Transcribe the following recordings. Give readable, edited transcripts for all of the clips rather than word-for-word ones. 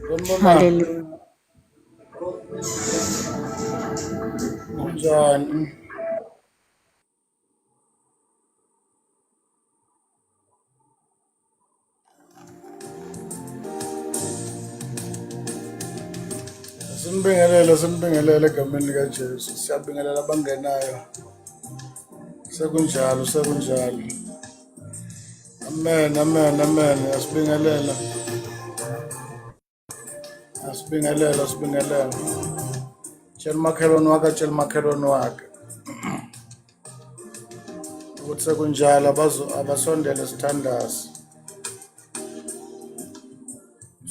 Sanibona, Hallelujah. kunjani? Sinibingelele egameni likaJesu. Siyabingelela abangenayo. Sekunjalo. Amen, amen, amen. Asibingelela. Tshela umakhelwane wakhe ukuthi sekunjalo abasondele sithandazi.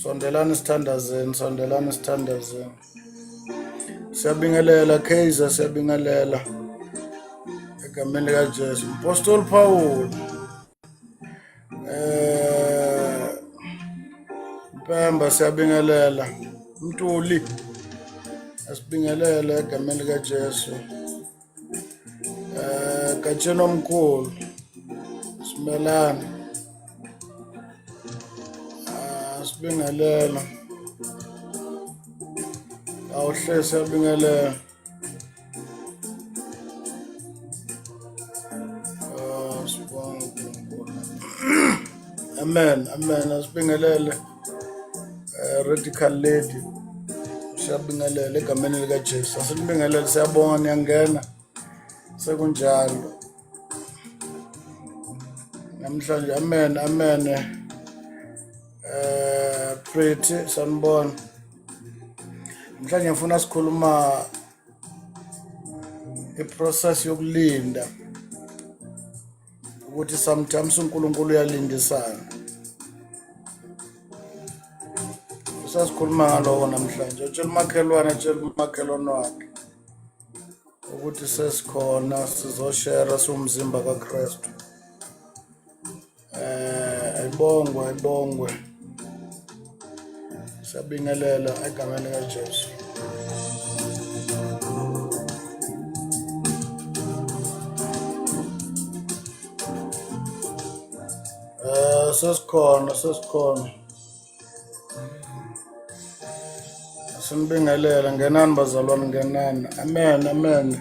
Sondelani sithandazeni. Siyabingelela Kaizer, siyabingelela egameni likaJesu. Apostle Paul, Mpemba, siyabingelela. Mtuli, asibingelela egameni likaJesu. Katsheni omkhulu, simelane, sibingelela. Awuhle, siyabingelela. Sibonga uNkulunkulu. Amen, asibingelele. Radical Lady, siyabingelela egameni likaJesu. Asinibingelele, siyabonga niyangena. Sekunjalo namhlanje. Amen. Pretty, sanibona. Namhlanje ngifuna sikhuluma iprocess yokulinda, ukuthi sometimes uNkulunkulu uyalindisana. Sasikhuluma ngaloko namhlanje. Tshela umakhelwane wakhe ukuthi sesikhona, sizoshare siwumzimba kaKristu. Ayibongwe. Siyabingelela egameni likaJesu. Sesikhona. Sinibingelela, ngenani bazalwane, ngenani. Amen.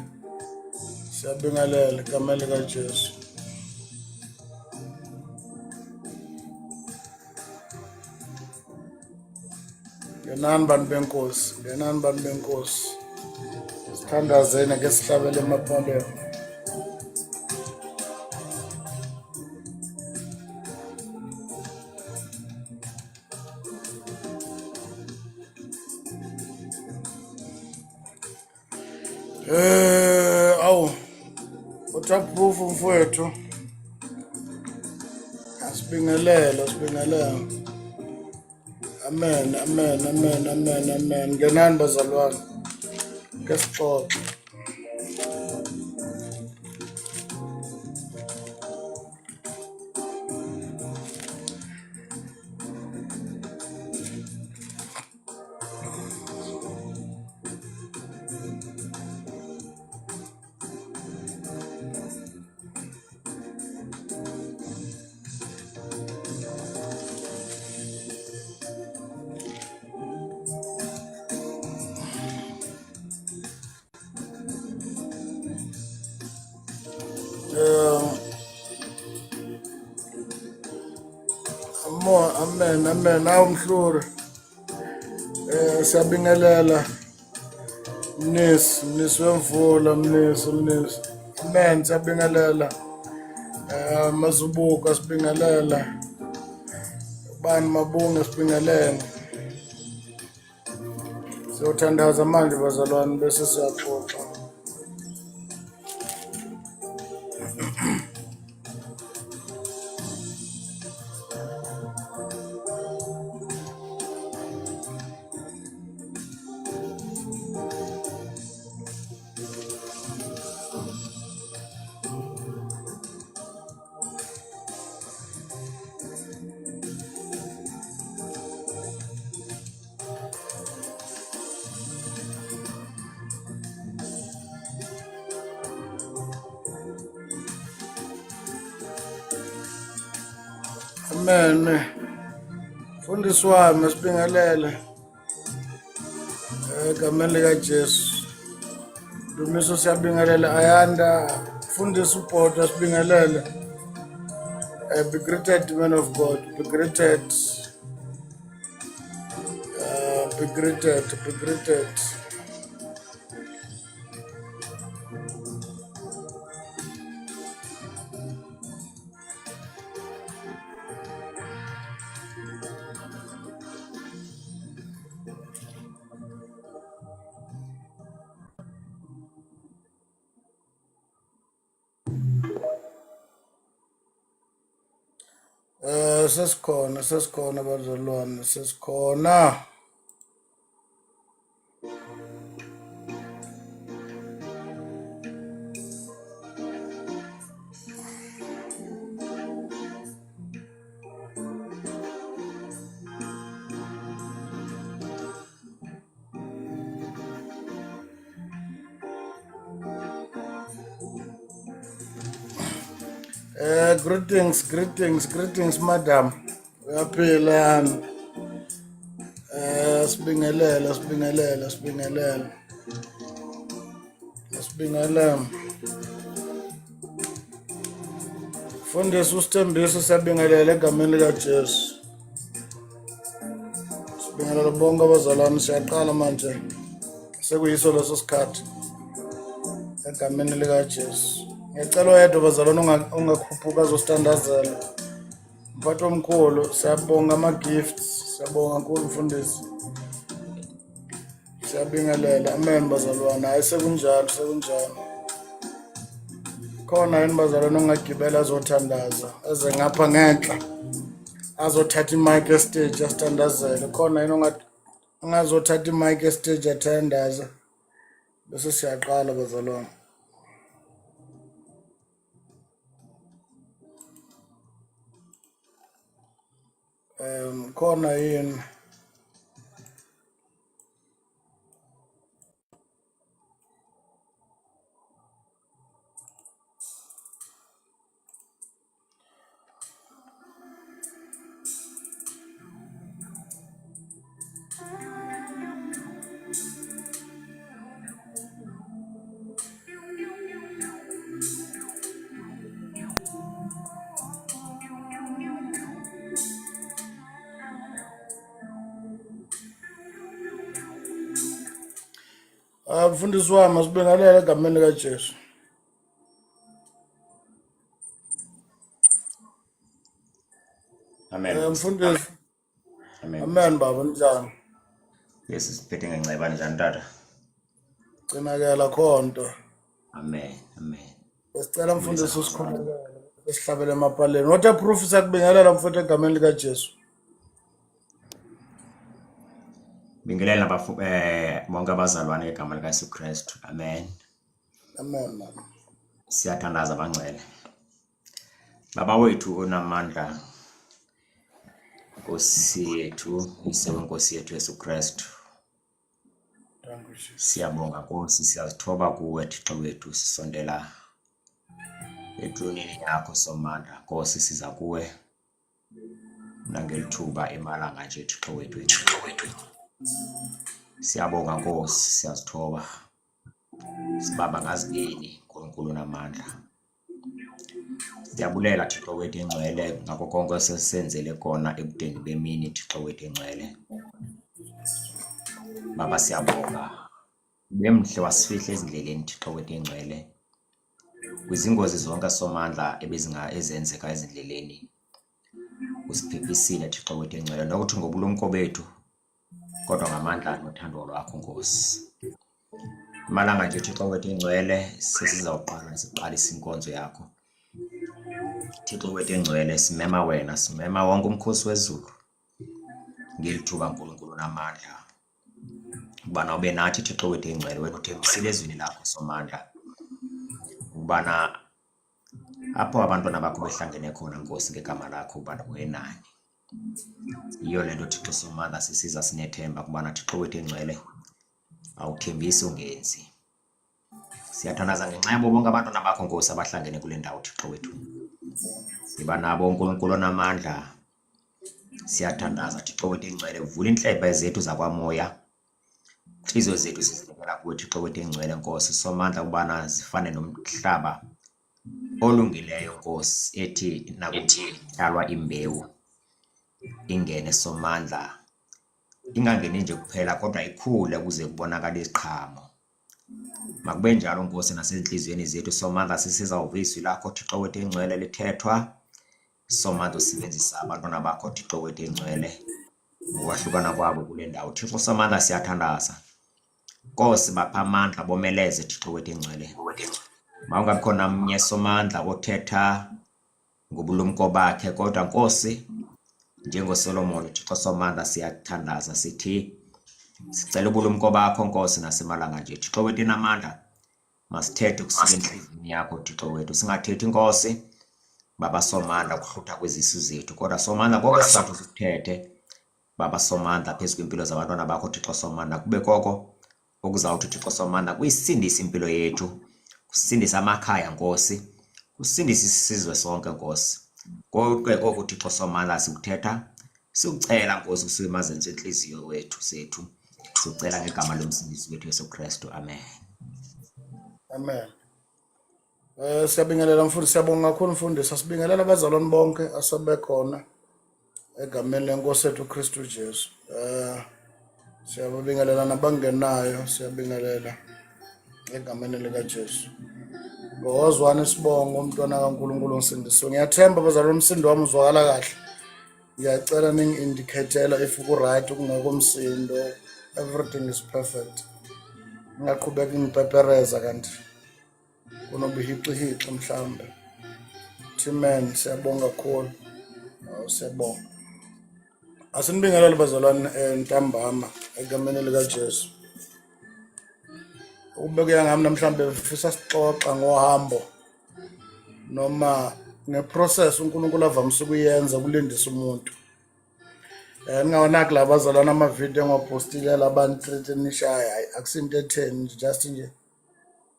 Siyabingelela egameni likaJesu. Ngenani bantu benkosi. Sithandazeni ke sihlabele emapaleni. Awu, uThaphufu mfowethu, asibingelela. Amen. Ngenani bazalwane, ke sixoxe. Amen. Awu Mhluri, siyabingelela mnisi wemvula, mnisi. Amen, siyabingelela. Mazubuka, sibingelela. Bani Mabunga, sibingelela. Siyothandaza manje bazalwane bese siyaxoxa. Amen. Mfundisi wami, sibingelele. egameni likaJesu. Dumiso siyabingelela Ayanda, Mfundisi uBhoda sibingelele. Be greeted, man of God, be greeted. Be greeted, be greeted. Sesikhona bazalwane, sesikhona. Greetings, madam. Uyaphila yani? Sibingelela. Mfundisi uSithembiso siyabingelela egameni likaJesu. Sibingelela bonke abazalwane, siyaqala manje. Sekuyiso leso sikhathi egameni likaJesu. Ngicela oyedwa bazalwane ungakhuphuka azositandazela. Mphathi omkhulu, siyabonga ama-gifts, siyabonga kakhulu mfundisi. Siyabingelela, amen bazalwane. Hayi sekunjalo. Khona yini bazalwane ongagibela azothandaza, eze ngapha ngenhla azothatha imic estage asitandazele. Khona yini ongazothatha imic estage athandaza, bese siyaqala bazalwane. Khona yini? Mfundisi wami asibingelela egameni likaJesu. Amen. Mfundisi, Amen. amen baba, njani? Yes, siphethe ngenceba njani tata? Cinakela khonto. Amen. Sicela mfundisi usikhulekele, sihlabele emapaleni. What a proof sakubingelela mfuthu egameni likaJesu. Bingelela bonke abazalwane ngegama likaYesu Kristu. Amen. Amen mama. Siyathandaza abangcwele. Baba wethu onamandla, Nkosi yethu, Nkosi yethu Yesu Kristu. Thank you Jesus. Siyabonga Nkosi, siyazithoba kuwe Thixo wethu, sisondela etlonini yakho somandla. Nkosi siza kuwe nangelithuba emalanga nje Thixo wethu. Siyabonga Nkosi, siyazithoba. Sibaba ngazibini uNkulunkulu namandla. Siyabulela Thixo wethu engcwele ngakho konke esisenzele kona ebudeni bemini Thixo wethu engcwele. Baba siyabonga. Bemhle wasifihla ezindleleni Thixo wethu engcwele. Kwizingozi zonke somandla ezenzeka ezindleleni. Usiphephisile Thixo wethu engcwele nokuthi ngobulumko bethu kodwa ngamandla nothando lwakho Nkosi. Malanga nje Thixo wethu engcwele sesizawuqala siqalisa inkonzo yakho. Thixo wethu engcwele simema wena, simema wonke umkhosi wezulu. Ngelithuba uNkulunkulu namandla. Ubana ube nathi Thixo wethu engcwele, wena uthembisile ezwini lakho somandla. Ubana apho abantwana bakho behlangene khona Nkosi ngegama lakho ubana wenani. Iyo lento Thixo somandla sisiza sinethemba kubana Thixo wethu engcwele awuthembisi ungenzi. Siyathandaza ngenxa yabo bonke abantwana bakho Nkosi abahlangene kule ndawo Thixo wethu. Siba nabo uNkulunkulu namandla. Siyathandaza Thixo wethu engcwele, vula inhlebe zethu zakwamoya inhliziyo zethu sizibekela kuwe Thixo wethu engcwele Nkosi somandla ubana zifane nomhlaba olungileyo Nkosi ethi nakutyalwa imbewu ingene somandla ingangeni nje kuphela kodwa ikhule ukuze kubonakale iziqhamo. Makube njalo Nkosi nasezinhliziyweni zethu somandla sisizawuvisa lakho Thixo wethu engcwele lithethwa somandla usebenzisa abantwana bakho Thixo wethu engcwele ukwahlukana kwabo kule ndawo. Thixo somandla siyathandaza Nkosi bapha amandla bomeleze Thixo wethu engcwele. Mawungabi khona mnye somandla othetha ngobulumko bakhe kodwa Nkosi njengoSolomon Thixo somandla siyathandaza sithi sicela ubulumko bakho Nkosi nasemalanga nje Thixo wethu enamandla masithethe kusuka enhliziyweni yakho Thixo wethu singathethi Nkosi baba somandla ukuhlutha kwezisu zethu kodwa somandla konke sizathu sithethe baba somandla phezu kwempilo zabantwana bakho Thixo somandla kube koko okuzawuthi Thixo somandla kuyisindisa impilo yethu kusindisa amakhaya Nkosi kusindisa isizwe sonke Nkosi konke oku Thixo somandla sikuthetha sikucela Nkosi kusuka emazenzi enhliziyo wethu sethu sicela ngegama lomsindisi wethu Yesu Kristu amen. Amen. Siyabingelela mfundisi, siyabonga kakhulu mfundisi, asibingelela abazalwane bonke asebekhona egameni lenkosi yethu Kristu Jesu. Siyabingelela nabangenayo, siyabingelela egameni lika Jesu. Ngozwane sibonga umntwana kaNkulunkulu umsindisi. Ngiyathemba abazalwane umsindo wami uzwakala kahle. Ngiyacela ningi-indicatela if ku-right kungekho umsindo, everything is perfect. Ngingaqhubeka ngipepereza kanti kunobuhixihixi mhlawumbe. Amen, siyabonga kakhulu. Siyabonga. Asinibingelele bazalwane ntambama egameni lika Jesu. Ubekuya ngami namhlanje befisa sixoxa ngohambo noma neprocess uNkulunkulu avamise ukuyenza kulindisa umuntu. Ningawonaki la bazalwana ama-video engopostile labantu tretenishayo akusinto etheni just nje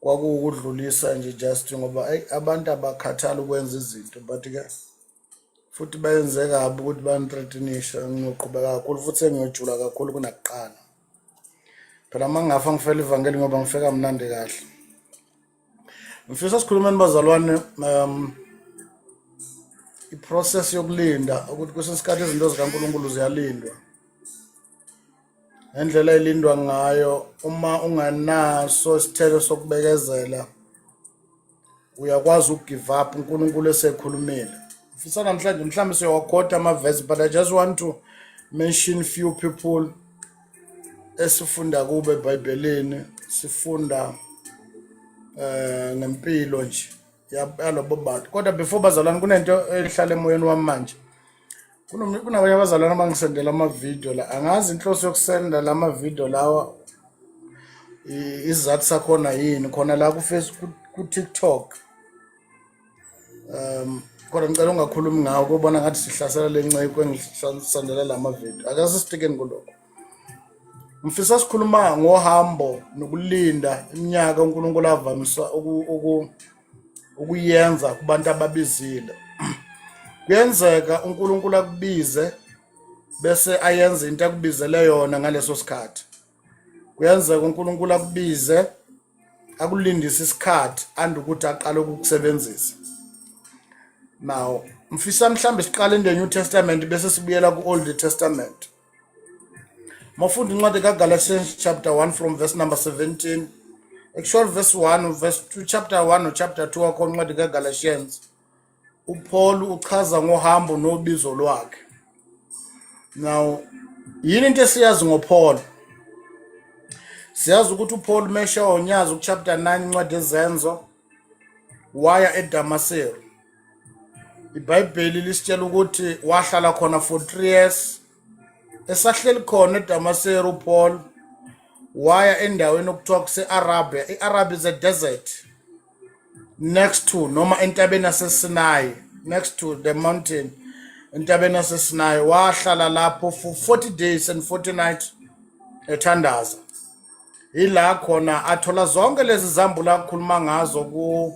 kwakuwukudlulisa nje just ngoba abantu abakhathala ukwenza izinto but ke futhi bayenze kabi ukuthi banitretenisha. Ngiyoqhubeka kakhulu futhi sengiyojula kakhulu kunakuqala. Phela mangafa ngifela ivangeli ngoba ngifeka mnandi kahle. Ngifisa sikhulumeni bazalwane iprocess yokulinda ukuthi kwesinye isikhathi izinto zikaNkulunkulu ziyalindwa. Ngendlela elindwa ngayo uma unganaso isithelo sokubekezela uyakwazi ukugive up uNkulunkulu esekhulumile. Ngifisa namhlanje mhlawumbe siyowakhota ama-verse but I just want to mention few people esifunda kube eBhayibhelini sifunda ngempilo nje yalobo bantu. Kodwa before bazalwane kunento ehlala emoyeni wami manje. Kunabanye abazalwane abangisendela ama-video la. Angazi inhloso yokusenda lama video lawa izathu sakhona yini khona la ku-Facebook ku-TikTok. Kodwa ngicela ungakhulumi ngawo kubona ngathi sihlasela lenceko engisendela lama video. Ake sistikeni kulokho. Ngifisa sikhuluma ngohambo nokulinda iminyaka uNkulunkulu avamisa ukuyenza kubantu ababizile. Kuyenzeka uNkulunkulu akubize bese ayenze into akubizele yona ngaleso sikhathi. Kuyenzeka uNkulunkulu akubize akulindisa isikhathi andukuthi aqale ukukusebenzisa. Now, mfisa mhlambe siqale in the New Testament bese sibuyela ku-Old Testament. Mafunda incwadi kaGalatians chapter 1 from verse number 17. Actually verse 1, verse 2, chapter 1 or chapter 2 akhona incwadi kaGalatians. uPaul uchaza ngohambo nobizo lwakhe. Now, yini into esiyazi ngoPaul? Siyazi ukuthi uPaul mesha onyazi chapter 9 incwadi ezenzo waya eDamascus. iBhayibheli lisitshela ukuthi wahlala khona for 3 years. Esahleli khona eDamascus uPaul waya endaweni okuthiwa kuse-Arabia. I-Arabia is a desert next to noma entabeni yaseSinai, next to the mountain entabeni yaseSinai. Wahlala lapho for 40 days and 40 nights ethandaza. Ila khona athola zonke lezi zambulo akukhuluma ngazo ku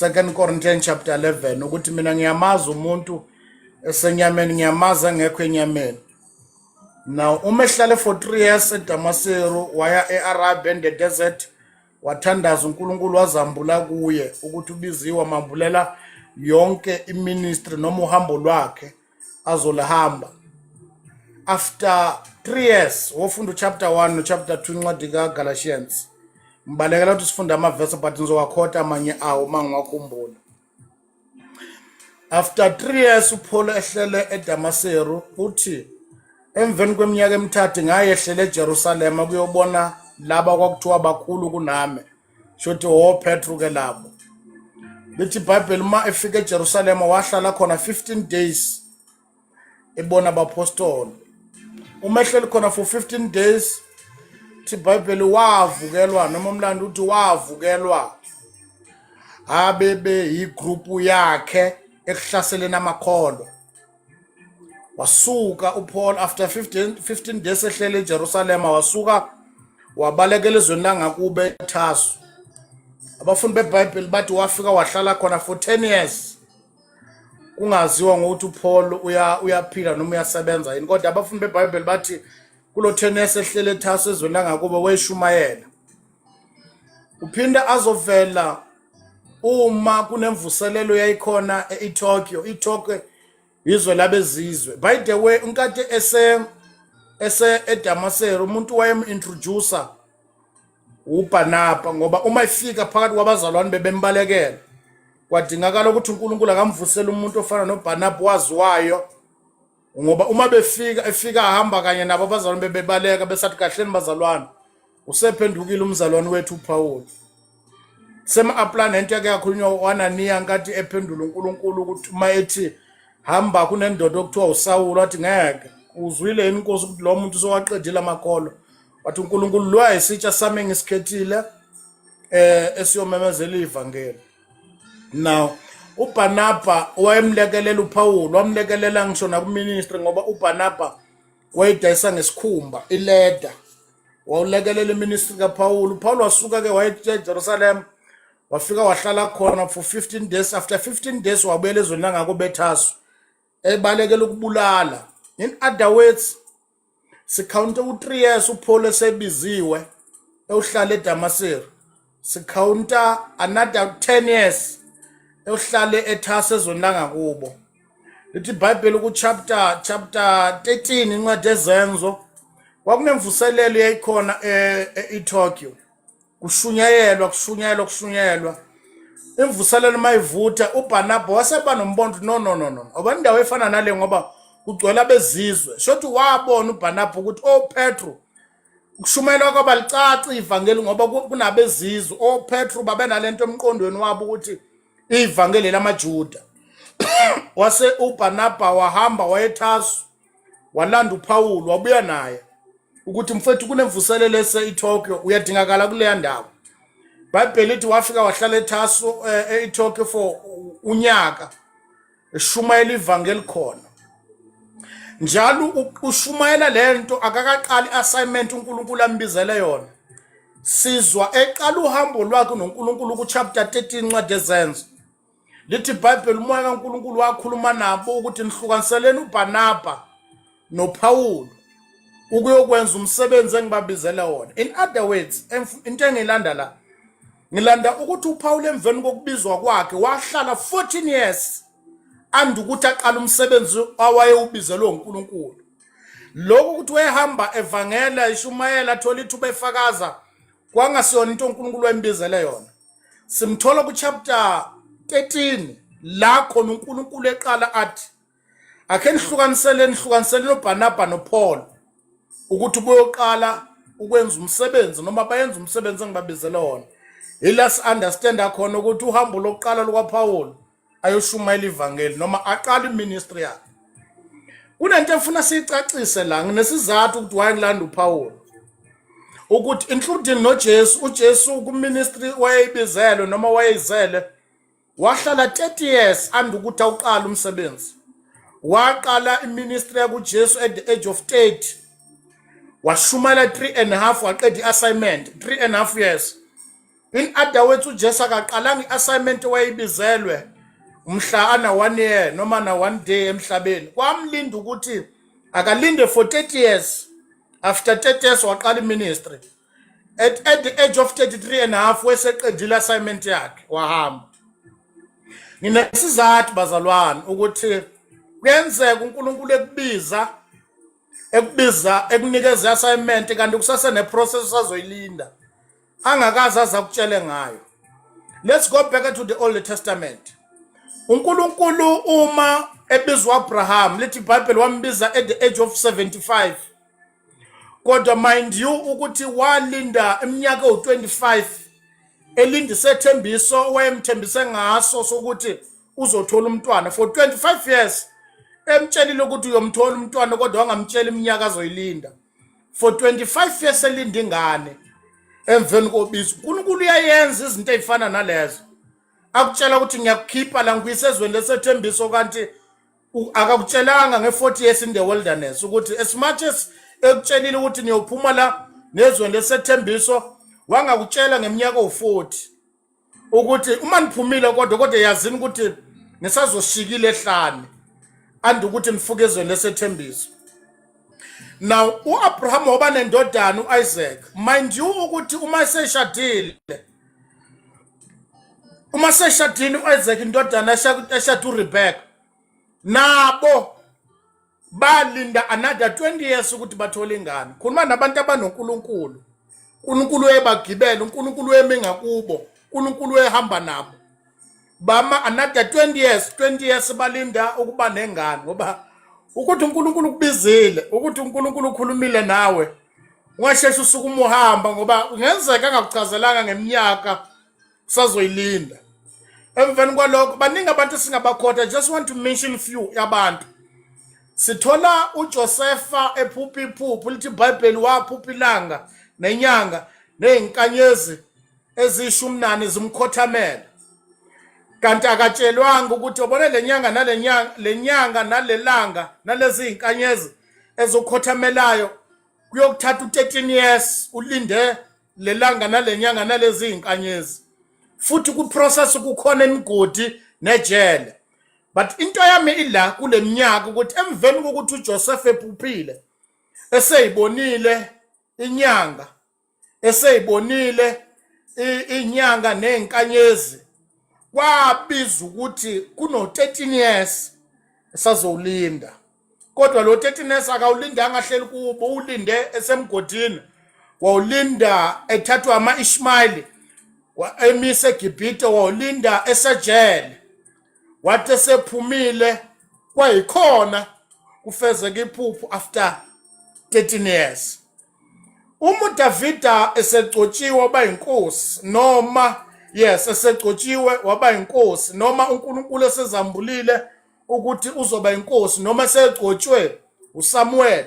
2 Corinthians chapter 11 ukuthi mina ngiyamaza umuntu esenyameni ngiyamaza ngekho enyameni. Now umehlale for 3 years eDamasero waya eArabia in the desert wathandaza uNkulunkulu wazambula kuye ukuthi ubiziwe mambulela yonke iministry noma uhambo lwakhe azolahamba. After 3 years wofunda chapter 1 no chapter 2 incwadi kaGalatians mbalekela ukuthi sifunde amavesi but ngizowakhotha amanye awo mangwakhumbula. After 3 years uPaul ehlele eDamasero uthi emveni kweminyaka emithathu ngayehlele eJerusalema kuyobona laba kwakuthiwa bakhulu kunami shothi Petru ke labo. Lithi iBhayibheli uma efika eJerusalema wahlala khona 15 days ebona abapostoli. Uma ehleli khona for 15 days ithi iBhayibheli wavukelwa noma umlando uthi wavukelwa abebe igroup yakhe ekuhlaseleni amakholo. Wasuka uPaul after 15 days ehlele eJerusalema wasuka wabalekela ezweni langakube eThasu. Abafundi beBhayibheli bathi wafika wahlala khona for 10 years. Kungaziwa ngokuthi uPaul uyaphila noma uyasebenza yini, kodwa abafundi beBhayibheli bathi kulo 10 years ehlele eThasu ezweni langakube wayeshumayela. Uphinda azovela uma kunemvuselelo yayikhona eTokyo. iTokyo izwe labezizwe. By the way, unkade ese eDamasero umuntu wayem-introducer uBarnaba ngoba uma ifika phakathi kwabazalwane bebembalekela kwadingakala ukuthi uNkulunkulu akamvusele umuntu ofana noBarnaba waziwayo, ngoba uma efika ahamba kanye nabo abazalwane bebebaleka besathi kahleni bazalwane usephendukile umzalwane wethu uPaul. Sema-apply nento yake yakhulunywa uAnaniya nkathi ephendula uNkulunkulu ukuthi uma ethi hamba kunendoda okuthiwa uSawule wathi ngeke uzwile yini inkosi ukuthi lo muntu sowaqedile amakholo, wathi uNkulunkulu lo ayisitsha sami ngisikhethile esiyomemezela ivangeli. Now uBarnaba wayemlekelela uPaul, wamlekelela ngisho nakuministry ngoba uBarnaba wayedayisa ngesikhumba ileda, wawulekelela iministry kaPaul. uPaul wasuka ke waye eJerusalem wafika wahlala khona for 15 days. After 15 days wabuyela ezweni langakube eThasu ebalekela ukubulala. In other words, sikhawunta u3 years uPaul esebiziwe ehlala eDamasero, sikhawunta another 10 years ehlale eThasu ezweni langakubo. Lithi iBhayibheli ku chapter 13 incwadi ezenzo kwakunemvuselelo yayikhona eTokyo. Kushunyayelwa imvuselelo mayivutha uBarnaba waseba nombondo no abandawo efana nale ngoba kugcwele abezizwe. Shothi wabona uBarnaba ukuthi Petru ukushumayela kwabalicaca ivangeli ngoba kunabezizwe. Petru babenalento emqondweni wabo ukuthi ivangeli lamaJuda. Wase uBarnaba wahamba wayeThasu walanda uPaul wabuya naye ukuthi mfethu kunemvuselelo eTokyo uyadingakala kuleya ndawo. iBhayibheli lithi wafika wahlala eThasu eTokyo for unyaka eshumayela ivangeli khona. Njalo ushumayela lento akakaqali assignment uNkulunkulu ambizele yona. Sizwa eqala uhambo lwakhe noNkulunkulu ku chapter 13 incwadi ezenzo. Lithi iBhayibheli umoya kaNkulunkulu wakhuluma nabo ukuthi nihlukaniseleni uBarnaba noPaul ukuyokwenza umsebenzi engibabizela wona. In other words, into engilanda la ngilanda ukuthi uPaul emveni kokubizwa kwakhe wahlala 14 years ukuthi aqala umsebenzi awayewubizelwe uNkulunkulu. Lokho ukuthi wayehamba evangela ishumayela athola ithuba efakaza kwangasiyona into uNkulunkulu wayembizele yona. Simthola ku chapter 13 la khona uNkulunkulu eqala athi akhe nihlukanisele uBarnaba noPaul ukuthi boyoqala ukwenza umsebenzi noma bayenza umsebenzi engibabizele wona. Let's understand akhona ukuthi uhambo lokuqala lukaPaul ayoshumayela ivangeli noma aqala iministry yakhe. Kunento efuna siyicacise la nginesizathu ukuthi wayengilanda uPaul ukuthi including noJesu, uJesu kuministry wayebizelwe noma wayezele wahlala 30 years ukuthi awuqala umsebenzi. Waqala iministry yakuJesu at the age of 30. Washumayela 3.5 waqeda iassignment 3.5 years. In other words, uJesu akaqalanga iassignment wayebizelwe umhla ana 1 year noma na 1 day emhlabeni. Kwamlinda ukuthi akalinde for 30 years. After 30 years waqala ministry. At the age of 33 and a half weseqedile assignment yakhe wahamba. Nginesizathu bazalwane ukuthi kuyenzeka uNkulunkulu ekunikeza assignment kanti kusase neprocess azoyilinda angakazi azakutshele ngayo. Let's go back to the Old Testament. uNkulunkulu uma ebizwa Abraham lithi iBhayibheli wambiza at the age of 75. Kodwa mind you ukuthi walinda iminyaka u25 elindise thembiso wayemthembise ngaso sokuthi uzothola umntwana for 25 years. Emtshelile ukuthi uyomthola umntwana kodwa wangamtshela iminyaka azoyilinda. For 25 years elinda ingane. Emveni kobizo uNkulunkulu uyayenza izinto ezifana nalezo. Akutshela ukuthi ngiyakukhipha la ngiyisezweni lesethembiso kanti akakutshelanga nge40 years in the wilderness ukuthi as much as ekutshelile ukuthi niyophuma la nezweni lesethembiso wangakutshela ngeminyaka u40 ukuthi uma niphumile kodwa yazini ukuthi nisazoshikile ehlane andi ukuthi nifuke ezweni lesethembiso. Now uAbraham waba nendodana uIsaac. Mind you ukuthi uma seshadile uIsaac indodana eshada uRebecca nabo balinda another 20 years ukuthi bathole ingane. Khuluma nabantu abanoNkulunkulu. uNkulunkulu ebagibela, uNkulunkulu eminga kubo, uNkulunkulu ehamba nabo. Bama another 20 years balinda ukuba nengane ngoba ukuthi uNkulunkulu kubizile, ukuthi uNkulunkulu ukhulumile nawe. Ungasheshe usuku umuhamba ngoba ngenzeka angakuchazelanga ngeminyaka sazoyilinda. Emveni kwalokho baningi abantu singabakhotha. I just want to mention few yabantu. Sithola uJosepha ephupha iphupho lithi iBhayibheli waphupha ilanga nenyanga nezinkanyezi ezishumnane zimkhothamela. Kanti akatshelwanga ukuthi ubone lenyanga nalelanga nalezi inkanyezi ezokhothamelayo kuyokuthatha u13 years ulinde lelanga nalenyanga nalezi inkanyezi. Futhi ku process kukhona imigodi nejele. But into yami ila kule minyaka ukuthi emveni kokuthi uJoseph ephuphile eseyibonile inyanga inyanga nezinkanyezi kwabiza ukuthi kuno 13 years esazowulinda. Kodwa lo 13 years akawulinda angahleli kubo, ulinde esemgodini, wawulinda ethathwa ama-Ishmaeli emise eGibhite, wawulinda esejele. Wathi esephumile kwayikhona kufezeka iphupho after 13 years. Uma uDavida esegcotshiwe waba inkosi noma esegcotshiwe waba inkosi noma uNkulunkulu esezambulile ukuthi uzoba inkosi noma esegcotshwe uSamuel,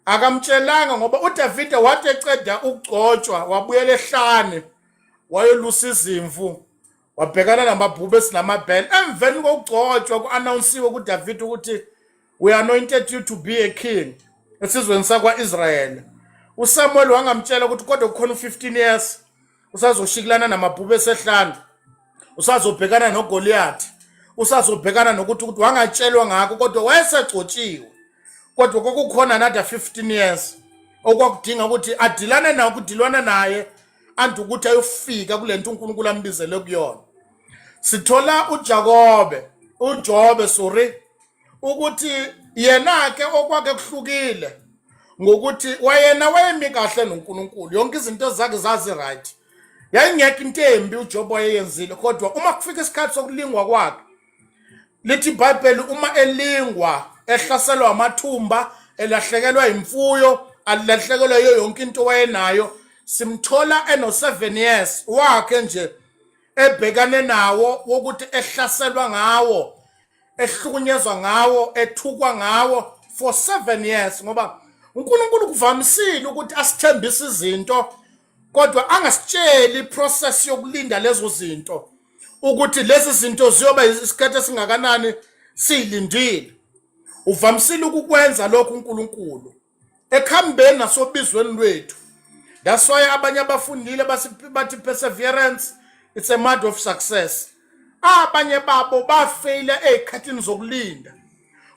akamtshelanga ngoba uDavida wathi eceda ukugcotshwa wabuyela ehlane wayelusa izimvu wabhekana namabhubhe esinamabhele. Emveni kokugcotshwa ku-announsiwe kuDavida ukuthi we anointed you to be a king esizweni sakwa-Israyeli. uSamuel wangamtshela ukuthi kodwa kukhona u15 years usazoshikelana namabhubhe esehlane, usazobhekana noGoliath, usazobhekana nokuthi wangatshelwa ngakho kodwa wayesegcotshiwe. Kodwa kokukhona another 15 years okwakudinga ukuthi adilane nawo, ukudilwana naye anti ukuthi ayofika kulento uNkulunkulu ambizele kuyona. Sithola uJobe ukuthi yena ke okwake kuhlukile ngokuthi wayemi kahle noNkulunkulu, yonke izinto zakhe zazi right, yayingekho into embi uJobe wayeyenzile. Kodwa uma kufika isikhathi sokulingwa kwakhe, lithi iBhayibheli uma elingwa ehlaselwa amathumba, elahlekelwa imfuyo, alahlekelwa yonke into wayenayo, simthola eno7 years wakhe nje ebhekane nawo wokuthi ehlaselwa ngawo, ehlukunyezwa ngawo, ethukwa ngawo for 7 years. Ngoba uNkulunkulu kuvamisile ukuthi asithembise izinto kodwa angasitsheli iprocess yokulinda lezo zinto ukuthi lezi zinto ziyoba isikhathi esingakanani siyilindile. Uvamisile ukukwenza lokho uNkulunkulu ekhambeni nasobizweni lwethu. That's why abanye abafundile bathi perseverance it's a matter of success. Abanye babo bafaila ezikhathini zokulinda.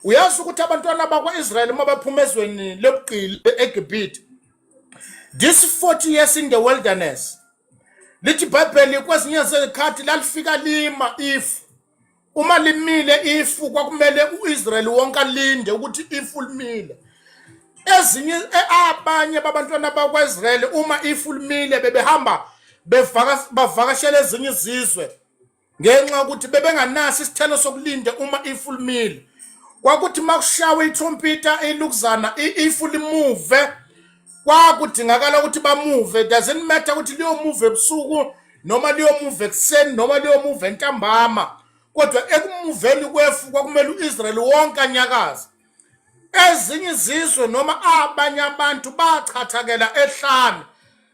Uyazi ukuthi abantwana bakwa-Israyeli uma baphuma ezweni lobugqili eGibhithe, this 40 years in the wilderness, lithi iBhayibheli kwezinye zezikhathi lalifika lima ifu. Uma limile ifu kwakumele u-Israyeli wonke alinde ukuthi ifu limile. Ezinye abanye babantwana bakwa-Israyeli uma ifu limile bebehamba bavakashela ezinye izizwe ngenxa yokuthi bebenganasi isithelo sokulinda uma ifu limile. Kwakuthi makushawe itrumpeta elukuzana ifu limuve, kwakudingakala ukuthi bamuve. Doesn't matter ukuthi liyo move ebusuku noma liyo move ekuseni noma liyo move entambama, kodwa ekumuveni kwefu kwakumele u-Israyeli wonke anyakaza. Ezinye izizwe noma abanye abantu bachathakela ehlane,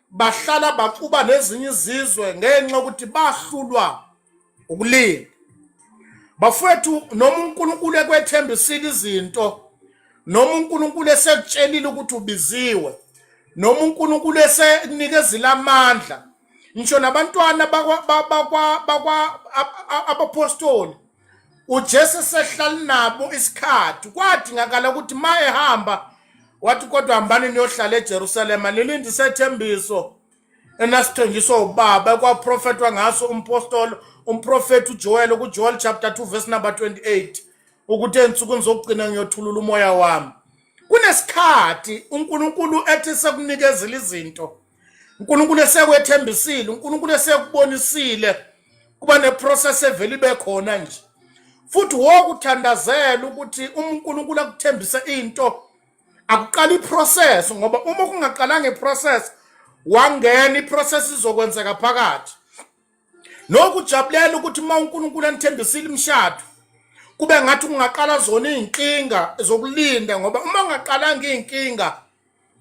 bahlala baxuba nezinye izizwe ngenxa yokuthi bahlulwa ukulinda. Bafowethu, noma uNkulunkulu ekwethembisile izinto, noma uNkulunkulu esekutshelile ukuthi ubiziwe, noma uNkulunkulu esenikezile amandla, ngisho nabantwana abapostoli uJesu sehlala nabo isikhathi, kwadingakala ukuthi ma ehamba wathi kodwa hambani niyohlala eJerusalema nilinde isethembiso enasithenjiswa ubaba kwaprofetwa ngaso umprofeti uJoel kuJoel chapter 2 verse number 28 ukuthi ensukwini zokugcina ngiyothulula umoya wami. Kunesikhathi uNkulunkulu ethi sekunikezela izinto, uNkulunkulu esekwethembisile, uNkulunkulu esekubonisile, kuba neprocess evele ibe khona nje. Futhi wokuthandazela ukuthi uNkulunkulu akuthembise into akuqala iprocess, ngoba uma kungaqalanga iprocess wangena iprocess izokwenzeka phakathi. Nokujabulela ukuthi uma uNkulunkulu anithembisile imishado kube ngathi kungaqala zona izinkinga zokulinda, ngoba uma ungaqalanga izinkinga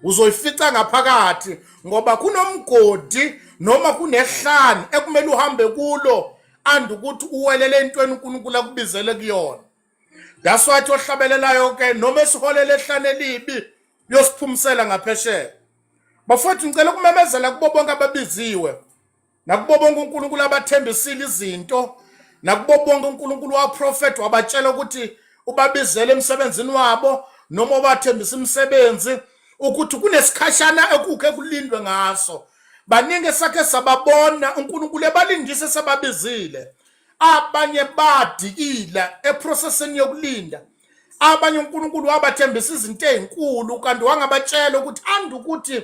uzoyifica ngaphakathi, ngoba kunomgodi noma kunehlane ekumele uhambe kulo andi ukuthi uwelele entweni uNkulunkulu akubizele kuyona. That's why ohlabelelayo ke noma esiholele ehlane elibi uyosiphumisela ngaphesheya. Bafowethu ngicela ukumemezela kubo bonke ababiziwe, nakubo bonke uNkulunkulu abathembisile izinto, nakubo bonke uNkulunkulu waprofeti wabatshela ukuthi ubabizele emsebenzini wabo noma ubathembisa imisebenzi ukuthi kunesikhashana ekukhe kulindwe ngaso. Baningi sakhe sababona uNkulunkulu ebalindise sababizile, abanye badikila eprocessini yokulinda, abanye uNkulunkulu wabathembisa izinto ezinkulu kanti wangabatshela ukuthi andi ukuthi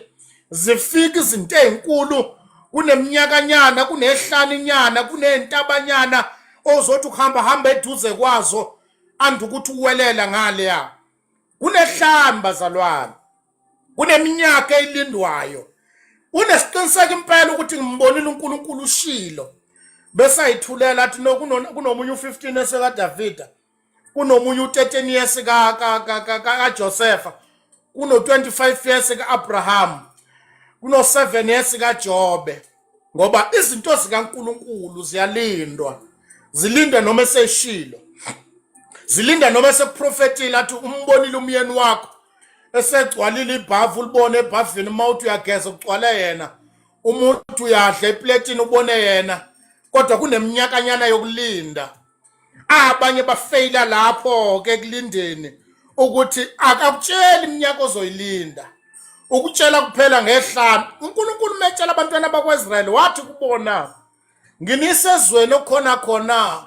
zifike izinto ezinkulu kuneminyakanyana, kunehlani nyana, kunentabanyana ozothi ukuhamba eduze kwazo andi ukuthi uwelela ngale ya. Kunehlamba zalwana, kuneminyaka elindwayo. Unesiqiniseko impela ukuthi ngimbonile uNkulunkulu ushilo bese ayithulela athi no kunomunye u15 eseka Davida, kunomunye u13 years ka Joseph, kuno 25 years ka Abraham, kuno 7 years ka Job. Ngoba izinto zikaNkulunkulu ziyalindwa, zilinda noma eseshilo, zilinda noma sekuprofetile athi umbonile umyeni wakho esegcwalile ibhavu ulibone ebhavini mawuthi uyageza kugcwala yena, umuntu uyadla epletini ubone yena, kodwa kuneminyakanyana yokulinda. Abanye bafeyila lapho ke kulindeni ukuthi akakutshela iminyaka ozoyilinda, ukutshela kuphela ngehlanu. uNkulunkulu metshela abantwana bakwaIsrayeli wathi kubona, nginisezweni okhona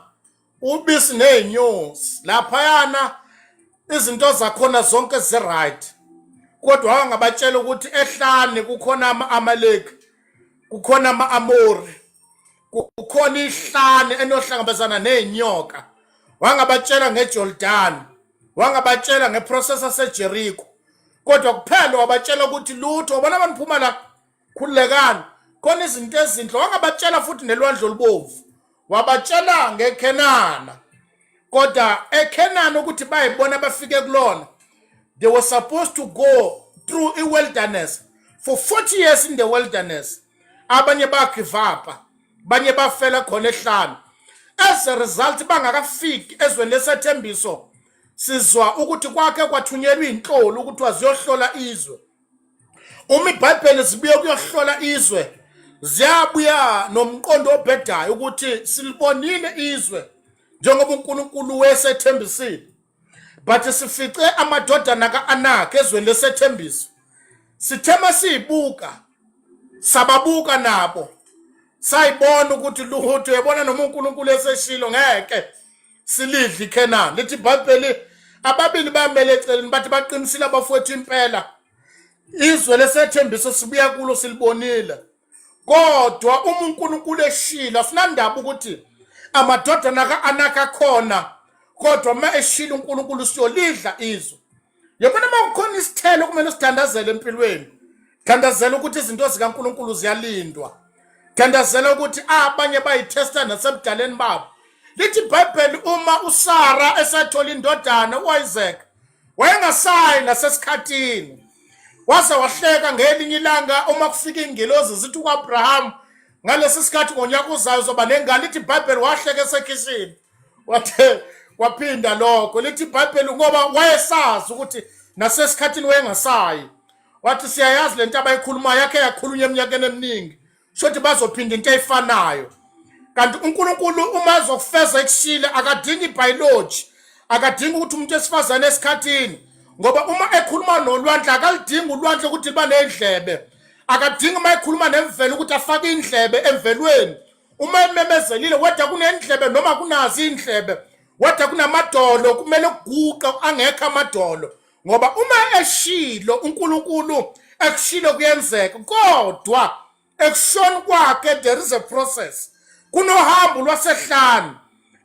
ubisi nezinyosi laphayana, izinto zakhona zonke ziright, kodwa wangabatshela ukuthi ehlane kukhona ama-Amaleki, kukhona ama-Amori, kukhona ihlane enohlangabezana nezinyoka. Wangabatshela ngeJordan, wangabatshela ngeprocess yaseJericho, kodwa kuphela wabatshela ukuthi lutho ubona abaniphuma la khulekani khona izinto ezinhle. Wangabatshela futhi nelwandle olubovu, wabatshela ngeKhenana, kodwa eKhenana ukuthi bayibona bafike kulona, they were supposed to go through a wilderness for 40 years in the wilderness. Abanye bagive up, abanye bafela khona ehlane. As a result bangakafiki ezweni lesethembiso, sizwa ukuthi kwakhe kwathunyelwa inhlolo ukuthi waziyohlola izwe. Uma iBhayibheli zibuye kuyohlola izwe, ziyabuya nomqondo obhedayo ukuthi silibonile izwe njengoba uNkulunkulu wesethembisile. but sifice amadodana kaAnaki ezweni lesethembiso. Sithema siyibuka, sababuka nabo. Sayibona ukuthi luhuthu yebona noma uNkulunkulu eseshilo ngeke silidli iKhenani. Lithi iBhayibheli ababili bamele eceleni bathi baqinisile abafowethu impela. Izwe lesethembiso sibuya kulo silibonile. Kodwa uma uNkulunkulu eshila sinandaba ukuthi amadodana kaAnaki akhona. Kodwa uma eshila uNkulunkulu siyolidla izwe. Yabona makukhona isithelo kumele sithandazele empilweni. Thandazela ukuthi izinto zikaNkulunkulu ziyalindwa. Thandazela ukuthi abanye bayithesta nasebudaleni babo. Lithi iBhayibheli uma uSara esathola indodana uIsaac wayengasayi nasesikhathini. Wase wahleka ngelinye ilanga uma kufika ingelozi zithi kuAbraham ngalesi sikhathi ngonyaka uzayo zoba nengane. Lithi iBhayibheli wahleka esekhishini. Wathe waphinda lokho. Lithi iBhayibheli ngoba wayesazi ukuthi nasesikhathini wayengasayi. Wathi siyayazi lento abayikhulumayo yakhe yakhulunywa eminyakeni eminingi. Shothi bazophinda into efanayo. Kanti uNkulunkulu uma azokufeza ekushile akadingi biology, akadingi ukuthi umuntu esifazane esikhathini. Ngoba uma ekhuluma nolwandle akalidingi ulwandle ukuthi liba nendlebe. Akadingi uma ekhuluma nemvelo ukuthi afake indlebe emvelweni. Uma ememezelile wethu kunendlebe noma kunazi indlebe, wethu kunamadolo kumele ukuguqa angekho amadolo. Ngoba uma eshilo uNkulunkulu ekushilo kuyenzeka. Kodwa ekushona kwakhe there is a process. Kunohambo lwasehlanu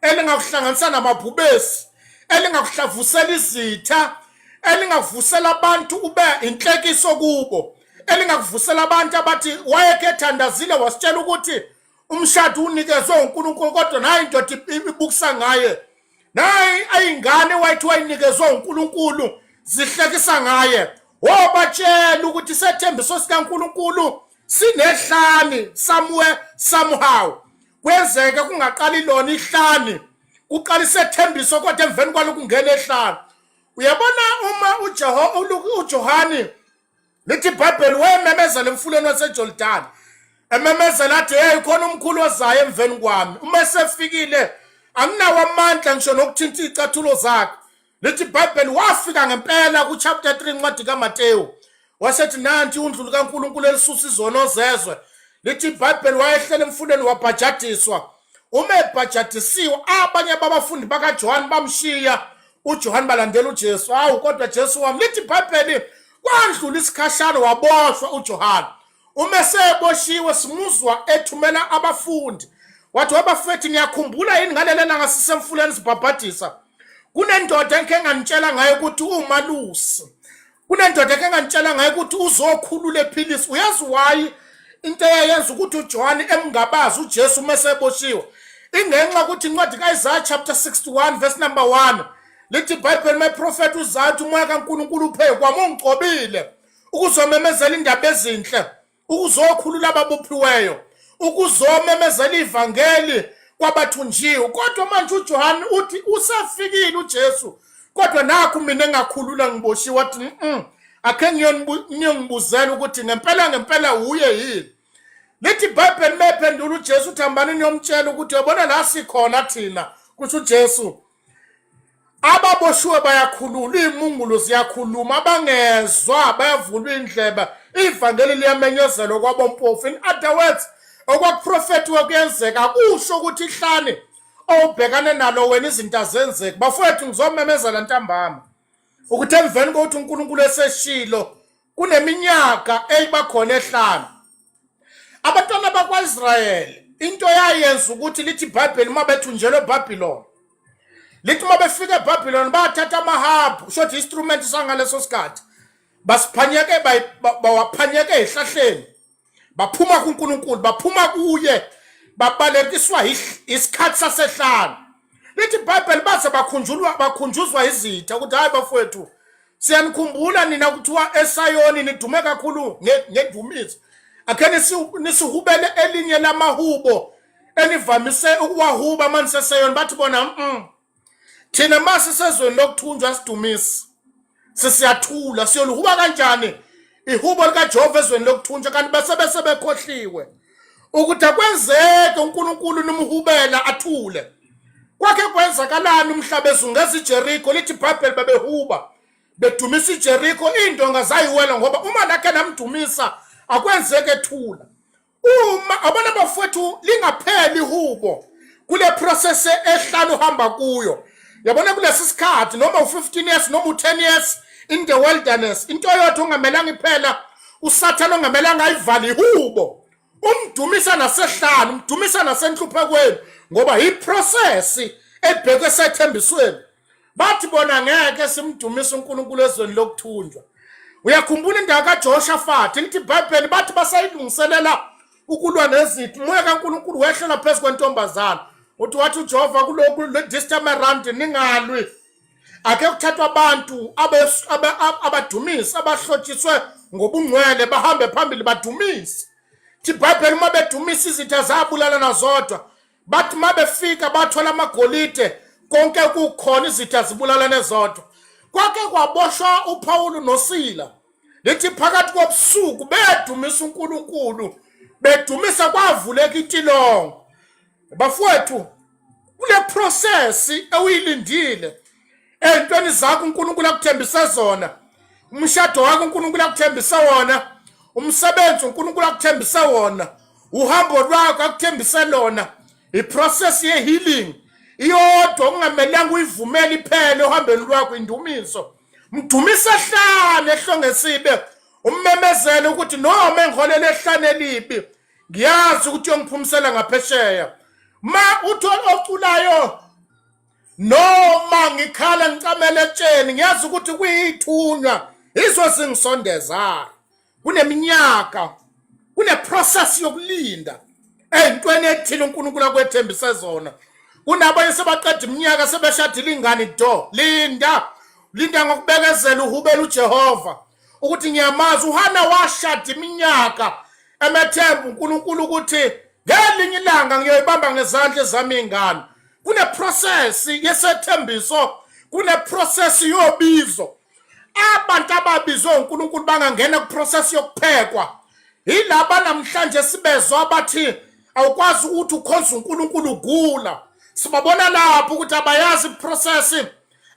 elingakuhlanganisa namabhubesi, elingakuhlavusela izitha, elingavusela abantu ube inhlekiso kubo, elingavusela abantu abathi wayeke ethandazile wasitshela ukuthi umshado unikezwe uNkulunkulu kodwa nayi indoda ibukisa ngaye. Nayi ayingane wayithi wayinikezwe uNkulunkulu zihlekisa ngaye. Wobatshela ukuthi sethembiso sikaNkulunkulu sinehlani somewhere somehow. Kwenzeke kungaqali lona ihlani, uqala isethembiso kodwa emveni kwalokho kungena ehlani. Uyabona uma uJohani lithi iBhayibheli wayememezela emfuleni waseJordani. Ememezela athi hey khona umkhulu ozayo emveni kwami. Uma esefikile anginawo amandla ngisho nokuthinta izicathulo zakhe. Lithi iBhayibheli wafika ngempela ku chapter 3 incwadi kaMateyu. Wasethi nanti undlu kaNkulunkulu elisusa izono zezwe. Lithi iBhayibheli wayehlele emfuleni wabhajadiswa. Uma ebhajadisiwe abanye babafundi bakaJohani bamshiya uJohani balandela uJesu. Hawu kodwa Jesu wami. Lithi iBhayibheli kwandlula isikhashana waboshwa uJohani. Uma seboshiwe simuzwa ethumela abafundi. Wathi wabafethi ngiyakhumbula yini ngalelena ngasisemfuleni sibhabhadisa. Kunendoda engeke nganitshela ngayo ukuthi umalusi. Kunendoda engeke nganitshela ngayo ukuthi uzokhulula ephilisi. Uyazi why into eyenza ukuthi uJohani emngabazi uJesu meseboshiwe? Ingenxa ukuthi incwadi kaIsaiah chapter 61 verse number 1 lithi iBhayibheli meprofeti uzathi umoya kaNkulunkulu uphe kwami ungigcobile ukuzomemezela indaba ezinhle, ukuzokhulula ababophiweyo, ukuzomemezela ivangeli kwabathunjiwe. Kodwa manje uJohani uthi usafikile uJesu, kodwa nakho mina engakhulula ngiboshiwe. Wathi akhe ngiyongibuzela ukuthi ngempela uye yini. Lithi iBhayibheli mephendula uJesu uthi hambani niyomtshela ukuthi yabona la sikhona thina. Kusho uJesu ababoshiwe bayakhulula, imungulo ziyakhuluma, abangezwa bayavulwa indlebe, ivangeli liyamenyezelwa kwabompofu. In other words, okwakuprofetiwe kuyenzeka. Kusho ukuthi ihlani obhekane nalo wena izinto azenzeki. Bafowethu ngizomemezela ntambama ukuthi emveni kokuthi uNkulunkulu eseshilo kuneminyaka eyibakhona ehlanu. Abantwana bakwaIsrayeli into yayenza ukuthi lithi iBhayibheli uma bethunjelwe eBhabhiloni, lithi uma befika eBhabhiloni bathatha amahabhu, shothi instrument sangaleso sikhathi, basiphanyeke bawaphanyeke ezihlahleni, baphuma kuNkulunkulu, baphuma kuye, babalekiswa isikhathi sasehlanu. Lithi iBhayibheli base bakhunjuzwa izitha ukuthi hayi bafowethu siyanikhumbula nina kuthiwa eSayoni nidume kakhulu ngedumiso. Akhe nisihubele elinye lamahubo enivamise ukuwahuba manje seSayoni. Bathi bona thina mase sezweni lokuthunjwa sidumisi sisiyathula siyoluhuba kanjani ihubo likaJehova ezweni lokuthunjwa kanti bese bekhohliwe ukuthi akwenzeke uNkulunkulu nomhubela athule. kwakhe kwenzakalani umhlaba ezungeza iJerikho lithi iBhayibheli babehuba bedumisa iJerikho indonga zayiwela ngoba uma lakhe namdumisa akwenzeke ethula. Uma abona bafowethu lingapheli ihubo kule process ehlanu uhamba kuyo. Yabona kulesi sikhathi noma u15 years noma u10 years in the wilderness into yodwa ongamelanga iphela uSathane ongamelanga ayivali ihubo. Umdumisa nasehlanu, umdumisa nasenhluphekweni ngoba iprocess ebhekwe sethembisweni. Bathi bona ngeke simdumisa uNkulunkulu ezweni lokuthunjwa. Uyakhumbula indaba kaJoshafati lithi iBhayibheli bathi basayilungiselela ukulwa nezithu. Umoya kaNkulunkulu wehlela phezu kwentombazana. Uthi wathi uJehova kulokhu this time around ningalwi. Ake kuthathwa abantu abadumisa abahlotshiswe ngobungcwele bahambe phambili badumisa. iBhayibheli uma bedumisa izitha zabulala nazodwa. Bathi uma befika bathola amagolide konke kukhona izitha zibulalane zodwa. Kwake kwaboshwa uPawulu noSila. Lithi phakathi kobusuku bedumisa uNkulunkulu bedumisa kwavuleka itilongo. Bafowethu kule process ewuyilindile entweni zakho uNkulunkulu akuthembisa zona. Umshado wakho uNkulunkulu akuthembisa wona. Umsebenzi uNkulunkulu akuthembisa wona. Uhambo lwakho akuthembisa lona. Iprocess ye healing iyodwa ungamelanga uyivumele iphele ohambeni lwakho indumiso. Mdumise ehlane ehlongesibe ummemezele ukuthi noma engiholele ehlane elibi ngiyazi ukuthi uyongiphumisela ngaphesheya. Ma uthola oculayo noma ngikhala ngicamela etsheni ngiyazi ukuthi kuyithunywa izo zingisondezayo. Kuneminyaka kune process yokulinda entweni ethile uNkulunkulu akwethembise zona. Kunabanye sebaqeda iminyaka sebeshadile ingane do. Linda ngokubekezela uhubela uJehova ukuthi ngiyamazi uHana washada iminyaka emethemba uNkulunkulu ukuthi ngelinye ilanga ngiyoyibamba ngezandla zami ingane. Kune process yesethembiso, kune process yobizo. Abantu ababizwe uNkulunkulu bangangena ku process yokuphekwa. Yilaba namhlanje sibezwa abathi awukwazi ukuthi ukhonza uNkulunkulu ugula. Sibabona lapho ukuthi abayazi process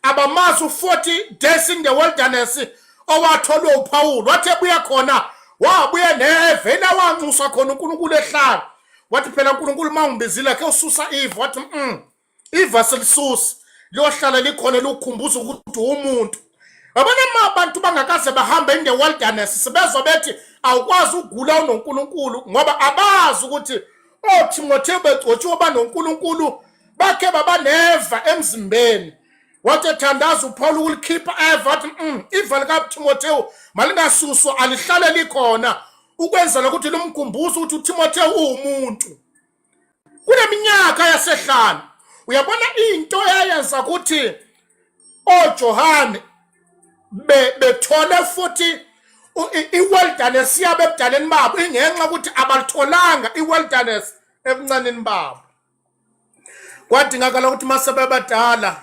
abamazi u40 days in the wilderness owatholwa uPawulu. Wathi ebuya khona wabuya nevela wanxusa khona uNkulunkulu ehlala. Wathi phela uNkulunkulu mangibizile ke ususa Eva. Wathi Eva selisusa liyohlala likhona lokukhumbuza ukuthi umuntu. Abona abantu bangakaze bahamba in the wilderness sibezwa bethi awukwazi ukugula uNkulunkulu ngoba abazi ukuthi oTimotheo begcotshiwe banoNkulunkulu bakhe baba neva emzimbeni. Wathi ethandaza uPaul ukulikhipha Eva wathi ivali kaTimotheo malingasuswa alihlale likhona ukwenzela ukuthi lumkhumbuze ukuthi uTimotheo uwumuntu. Kuneminyaka yasehlanu uyabona into eyayenza ukuthi oJohane bethole futhi iwilderness yabo ebudaleni babo ingenxa ukuthi abalitholanga iwilderness ebuncaneni babo. Kwadingakala ukuthi masebebadala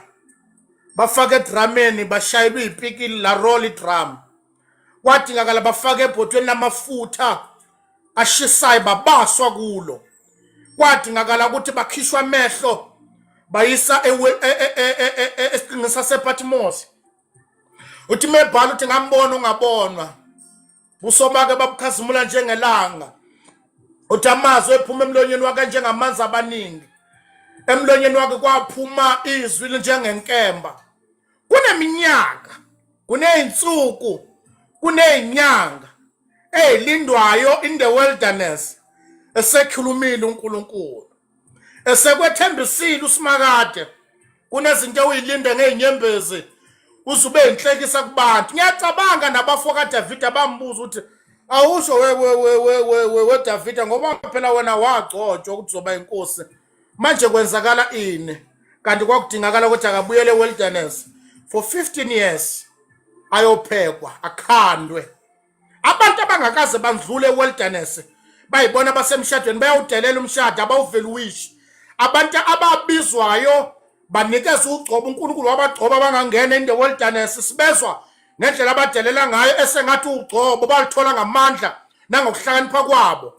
bafake edrameni bashayelwe ipiki la roll drum. Kwadingakala bafake ebhotweni lamafutha ashisayo babaswa kulo. Kwadingakala ukuthi bakhishwa amehlo bayisa esiqingi sasePatmos. Uthi mebhala uthi ngambona ungabonwa. Usomake babukhazimula njengelanga. Uthi amazwi ephuma emlonyeni wakhe njengamanzi abaningi. Emlonyeni wakhe kwaphuma izwi njengenkemba. Kuneminyaka, kuneyinsuku, kunezinyanga ezilindwayo in the wilderness esekhulumile uNkulunkulu. Esekwethembisile uSimakade kunezinto uyilinde ngezinyembezi uzube inhlekisa kubantu. Ngiyacabanga nabafo kaDavid abambuza ukuthi awusho we David ngoba phela wena wagcotshwa ukuthi uzoba inkosi. Manje kwenzakala ini? Kanti kwakudingakala ukuthi akabuyele wilderness for 15 years ayophekwa akhandwe. Abantu abangakaze bandlule wilderness bayibona basemshadweni bayawudelela umshado abawuveli wish. Abantu ababizwayo banikeza ugcobo uNkulunkulu wabagcoba bangangena in the wilderness sibezwa ngendlela abadelela ngayo esengathi ugcobo balithola ngamandla nangokuhlakanipha kwabo.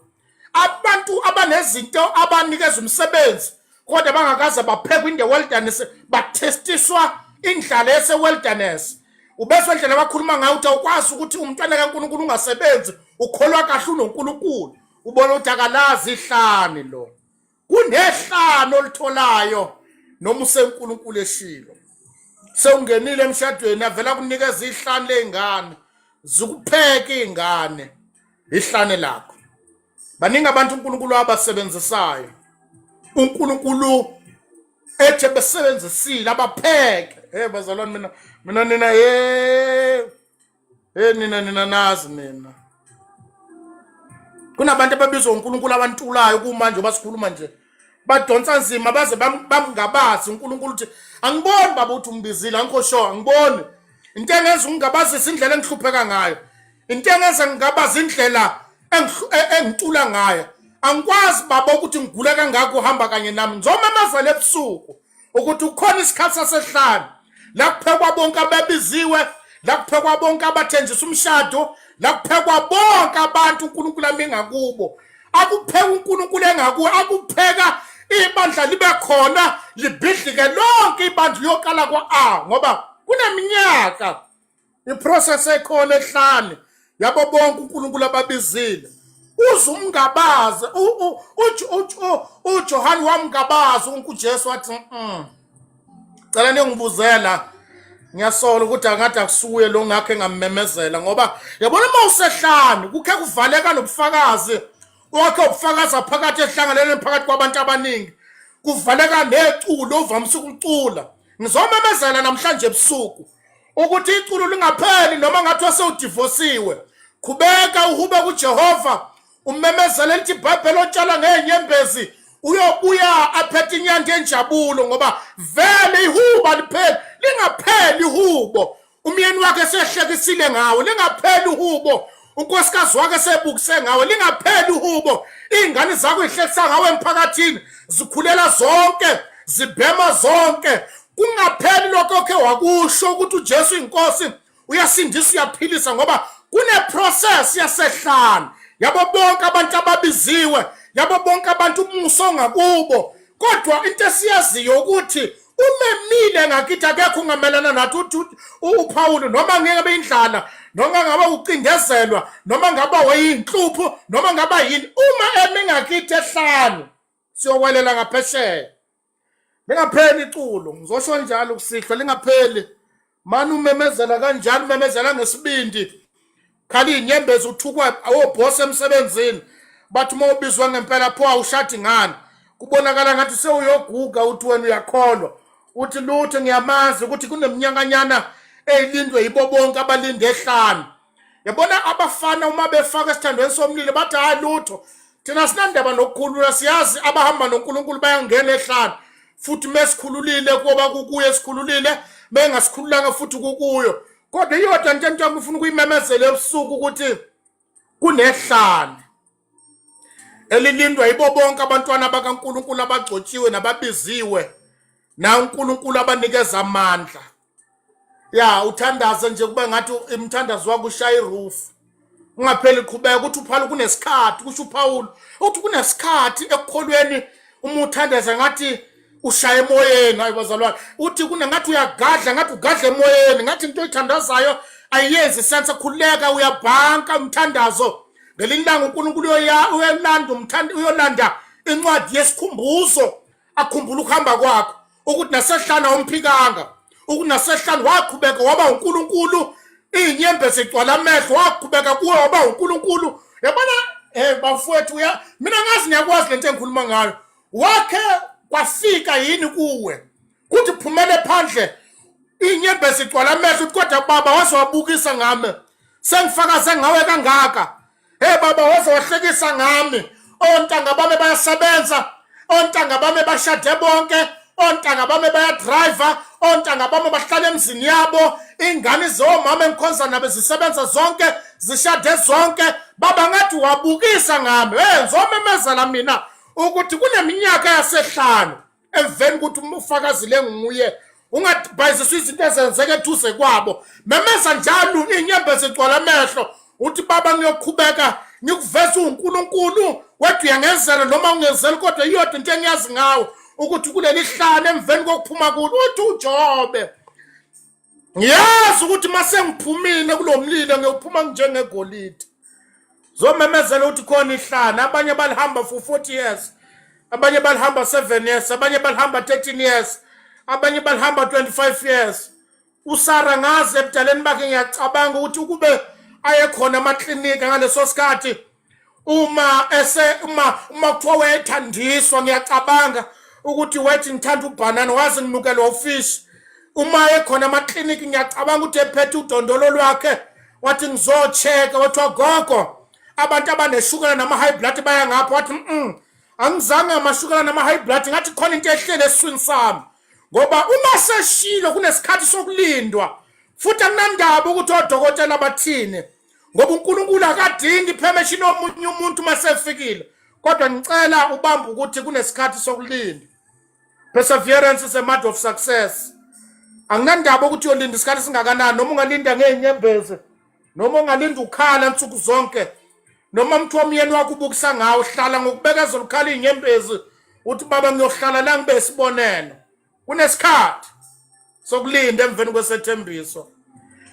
Abantu abanezinto abanikeza umsebenzi kodwa bangakaze baphekwa in the wilderness bathestiswa indlala yase-wilderness. Ubese indlela abakhuluma ngayo ukuthi awukwazi ukuthi umntwana kaNkulunkulu ungasebenzi ukholwa kahle unoNkulunkulu. Ubona ukuthi akalazi ihlane lo. Kunehlane olitholayo noma useNkulunkulu eshilo. Sewungenile emshadweni avela kunikeza ihlane lezingane zikupheka izingane ihlane lakho. Baningi abantu uNkulunkulu abasebenzisayo. uNkulunkulu ethe besebenzisile abapheke. Bazalwane mina nina nina nazi mina. Kunabantu ababizwa uNkulunkulu abantulayo kumanje basikhuluma nje. Badonsa nzima baze bangabazi uNkulunkulu uthi angiboni baba uthi umbizile angikho sure angiboni. Into engenza ungabazisa indlela engihlupheka ngayo. Into engenza ngingabazi indlela engitula ngayo. Angikwazi baba ukuthi ngigule kangaka uhamba kanye nami. Ngizomamazela ebusuku ukuthi ukhona isikhathi sasehlane la kuphekwa bonke ababiziwe, la kuphekwa bonke abathenjisa umshado, la kuphekwa bonke abantu uNkulunkulu amingakubo. Akupheka uNkulunkulu engakuwo, akupheka ibandla libe khona libhidlike lonke ibandla liyokala kwa ngoba kuneminyaka iprocess ekhona ehlane yabo bonke uNkulunkulu ababizile. Uzumngabazi uJohane wamngabazi uNkuJesu wathi cela ningibuzela ngiyasola ukuthi angathi akusuye lo ngakhe ngamemezela ngoba yabona uma usehlane kukhe kuvaleka nobufakazi wakhe ubufakaza phakathi ehlanganene phakathi kwabantu abaningi kuvaleka neculo ovamise ukucula. Ngizomemezela namhlanje ebusuku ukuthi iculo lingapheli noma ngathi wasewudivosiwe. Khubeka uhube kuJehova umemezele lithi iBhayibheli otshala ngenyembezi uyobuya aphethe inyanda enjabulo ngoba vele ihuba lipheli lingapheli ihubo. Umyeni wakhe sehlekisile ngawo lingapheli ihubo. Unkosikazi wakhe sebukise ngawe lingapheli ihubo. Izingane zakho ihlekisa ngawe emphakathini zikhulela zonke zibhema zonke. Kungapheli lokho okhe wakusho ukuthi uJesu inkosi uyasindisa uyaphilisa ngoba kune process yasehlane yabo bonke abantu ababiziwe, yabo bonke abantu umuso ngakubo. Kodwa into esiyaziyo ukuthi umemile ngakithi akekho ungamelana nathi uPaul noma ngeke indlala noma ngaba ucindezelwa noma ngaba wayinhlupho noma ngaba yini. Uma eme ngakithi ehlane siyowelela ngaphesheya. Lingapheli iculo ngizosho njalo kusihlwa lingapheli. Mani umemezela kanjalo umemezela ngesibindi. Khali inyembezi uthukwa awobhosi emsebenzini. Bathi uma ubizwa ngempela pho awushadi ngani. Kubonakala ngathi sewuyoguga uthi wena uyakholwa. Uthi lutho ngiyamazi ukuthi kuneminyakanyana elindwe yibo bonke abalinde ehlane. Yabona abafana uma befaka esithandweni somlilo bathi hayi lutho. Thina sinandaba nokukhulula siyazi abahamba noNkulunkulu bayangena ehlane. Futhi mesikhululile kuba kukuye sikhululile bengasikhululanga futhi kukuyo. Kodwa iyodwa nje into ngifuna ukuyimemezela ebusuku ukuthi kunehlane elilindwa yibo bonke abantwana bakaNkulunkulu abagcotshiwe nababiziwe na uNkulunkulu abanikeza amandla. Uthandaze nje kube ngathi imthandazo wakho ushaya iroof. Ungapheli qhubeka ukuthi uPaul kunesikhathi kusho uPaul uthi kunesikhathi ekukholweni uma uthandaza ngathi ushaya emoyeni. Hayi bazalwane uthi kunengathi uyagadla ngathi ugadla emoyeni ngathi into oyithandazayo ayenzi sense khuleka uyabhanka umthandazo. Ngelilanga uNkulunkulu uyolanda incwadi yesikhumbuzo akhumbula ukuhamba kwakho ukuthi nasehlana umphikanga ukuthi nasehlana waqhubeka waba uNkulunkulu. Inyembezi igcwala amehlo waqhubeka kuwe waba uNkulunkulu. Yabona bafowethu mina ngazi ngiyakwazi lento engikhuluma ngayo. Wakhe kwafika yini kuwe kuthi phumele phandle inyembezi igcwala amehlo kodwa baba wazowabukisa ngami sengifakaze ngawe kangaka. Baba wazowahlekisa ngami. Ontanga bami bayasebenza, ontanga bami bashade bonke, ontanga bami bayadriver, ontanga bami bahlala emzini yabo. Ingane zomama engikhonza nabe zisebenza zonke zishade zonke. Baba ngathi wabukisa ngami. Ngizomemezela mina ukuthi kuneminyaka yasehlane emveni ukuthi umfakazile nguye ungadibhayiziswa izinto ezenzeke eduze kwabo. Memeza njalo inyembezi igcwala amehlo uthi baba ngiyoqhubeka ngikuveza uNkulunkulu wedwa uyangenzela noma ungenzeli kodwa iyodwa into engiyazi ngawo ukuthi kuleli hlane emveni kokuphuma kulo uthi uJobe ngiyazi ukuthi mase ngiphumile kulomlilo ngiyophuma njengegolide zomemezela ukuthi khona ihlane abanye balihamba for 40 years abanye balihamba 7 years abanye balihamba 13 years abanye balihamba 25 years uSara ngaze ebudaleni bakhe ngiyacabanga ukuthi ukube ayekhona amaklinika ngaleso sikhathi uma kuthiwa wayethandiswa ngiyacabanga ukuthi wethi ngithanda ubhanana wazi nginukela ufish uma ekhona amakliniki ngiyacabanga ukuthi ephethe udondolo lwakhe wathi ngizocheka wathi gogo abantu abaneshukela nama-high blood baya ngapho wathi angizange amashukela nama-high blood ngathi khona into ehlele esiswini sami ngoba uma seshilo kunesikhathi sokulindwa futhi akunandaba ukuthi odokotela bathini ngoba uNkulunkulu akadingi permission omunye umuntu masefikile kodwa ngicela ubamba ukuthi kunesikhathi sokulinda. Perseverance is a matter of success. Anginandaba ukuthi uyolinda isikhathi singakanani noma ungalinda ngeenyembezi noma ungalinda ukhala insuku zonke noma mthu omyeni wakho ubukisa ngawo hlala ngokubekezela ukhala inyembezi uthi baba ngiyohlala la ngibe sibonelo kunesikhathi sokulinda emveni kwesethembiso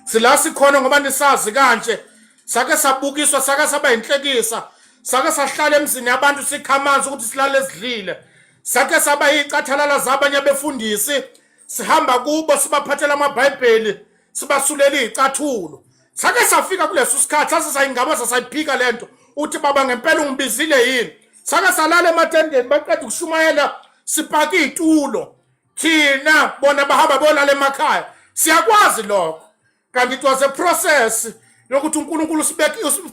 sila sikhona ngoba nisazi kanje sake sabukiswa sake saba inhlekisa sake sahlala emzini yabantu sikhamanzi ukuthi silale esidlile sake saba icathalala zabanye abefundisi sihamba kubo sibaphathela amabhayibheli sibasulela icathulo sake safika kuleso sikhathi sasayingaba sasayiphika lento uthi baba ngempela ungibizile yini sake salala ematendeni baqeda ukushumayela sipaka izitulo thina bona bahamba bolala emakhaya siyakwazi lokho kanti it was a process yokuthi uNkulunkulu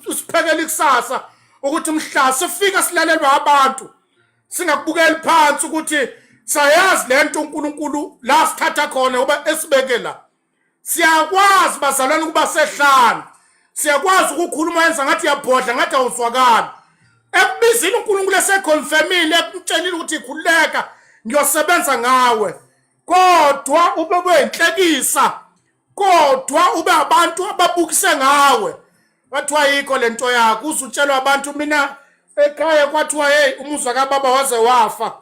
usiphekela ikusasa ukuthi mhla sifika silalelwa abantu singakubukeli phansi ukuthi sayazi lento uNkulunkulu la sithatha khona uba esibekela siyakwazi bazalwane kuba sehlanu siyakwazi ukukhuluma yenza ngathi yabhodla ngathi awuzwakali ekubizini uNkulunkulu eseconfirmile ekutshelile ukuthi ikhuleka ngiyosebenza ngawe kodwa ube wenhlekisa kodwa ube abantu ababukise ngawe wathiwa yikho lento yakho uzutshelwa abantu mina ekhaya kwathiwa hey umuzwa kaBaba waze wafa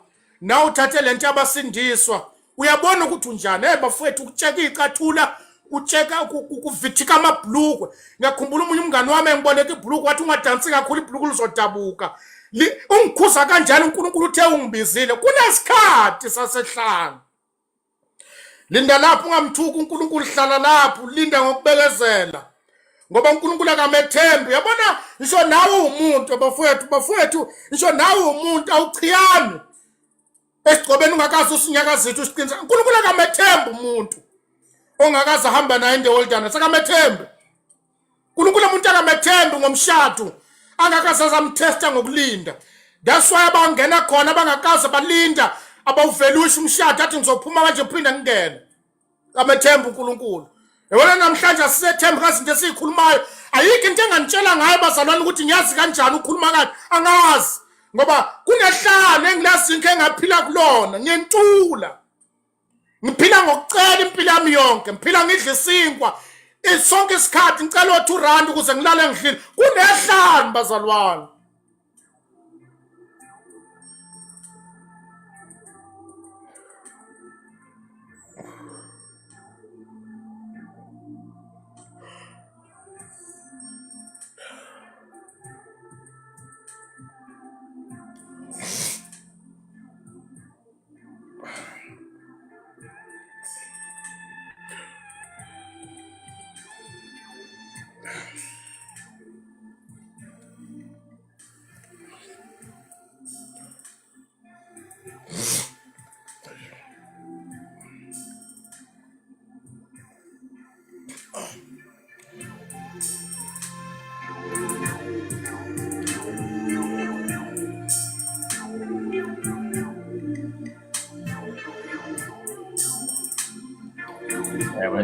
na uthathe lento abasindiswa uyabona ukuthi unjani bafowethu ukucheka icathula ucheka ukuvithika amabhlukwe ngiyakhumbula umunye umngane wami engiboneka ibhlukwe wathi ungadansi kakhulu ibhlukwe lizodabuka ungikhuza kanjani uNkulunkulu uthe ungibizile kunesikhathi sasehlanga linda lapho ungamthuka uNkulunkulu hlala lapho linda ngokubekezela ngoba uNkulunkulu akamethembi yabona ngisho nawe umuntu bafowethu ngisho nawe umuntu awuchiyami esigcobeni ungakazi usinyakazithu usiqinisa uNkulunkulu akamethembi umuntu ongakazi ahamba naye in the wilderness akamethembi uNkulunkulu umuntu akamethembi ngomshado angakaze azamtesta ngokulinda that's why abangena khona bangakaze balinda abawuvelusha umshado athi ngizophuma manje uphinda ngingene amethemba uNkulunkulu yabona namhlanje asisethemba kazinto esikhulumayo ayikho into enganitshela ngayo bazalwane ukuthi ngiyazi kanjani ukhuluma kanjani angazi ngoba kunehlane engilazinke engaphila kulona ngiyentula ngiphila ngokucela impilo yami yonke ngiphila ngidla isinkwa isonke isikhathi ngicela u2 ukuze ngilale ngidlile kunehlane bazalwane.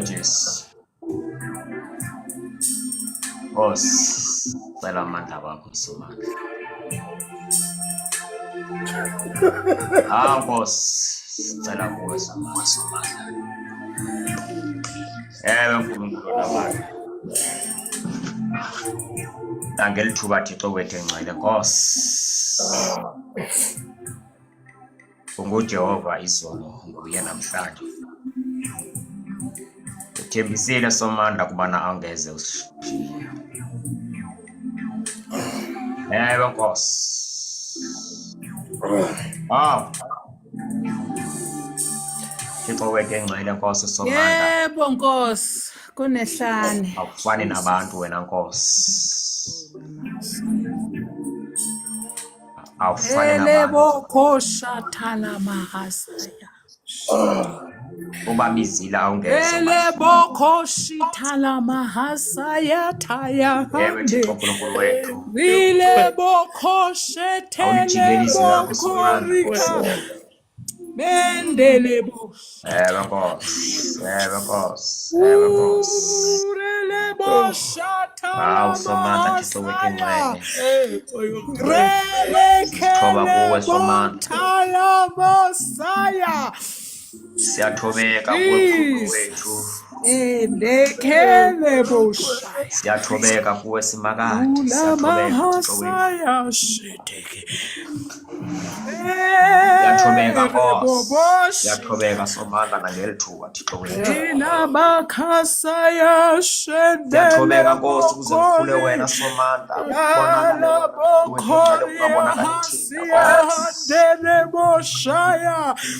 Yes. Boss, cela amandla wakho Somandla. Boss, cela kuwe Somandla. UNkulunkulu namandla. Angelithuba Thixo wethu engcwele Nkosi. UnguJehova izolo, nguye namhlanje. Uthembisile Somandla kubana angeze usishiye. Ewe Nkosi. Thixo wethu engcwele, Nkosi Somandla. Yebo Nkosi, kunehlane. Awufani nabantu wena Nkosi. Awufani nabantu. Elebo kosha thala mahasaya. Ubabizile awungeze. Elebo koshi thala mahasaya thaya. Ewe Thixo Nkulunkulu wethu. Elebo koshe Awulijikelise telebo lakho Somandla. korika. Mendelebo. Ewe Nkosi. Ewe Nkosi. Ewe Nkosi. Urelebo shatala Somandla Thixo wethu engcwele. Thoba kuwe Somandla. Thala Messiah. Siyathobeka kuwe Nkulunkulu wethu. Siyathobeka kuwe Simakade. Siyathobeka Thixo wethu. Siyathobeka Nkosi. Siyathobeka Somandla nangeli thuba Thixo wethu. Siyathobeka Nkosi ukuze kukhule wena Somandla.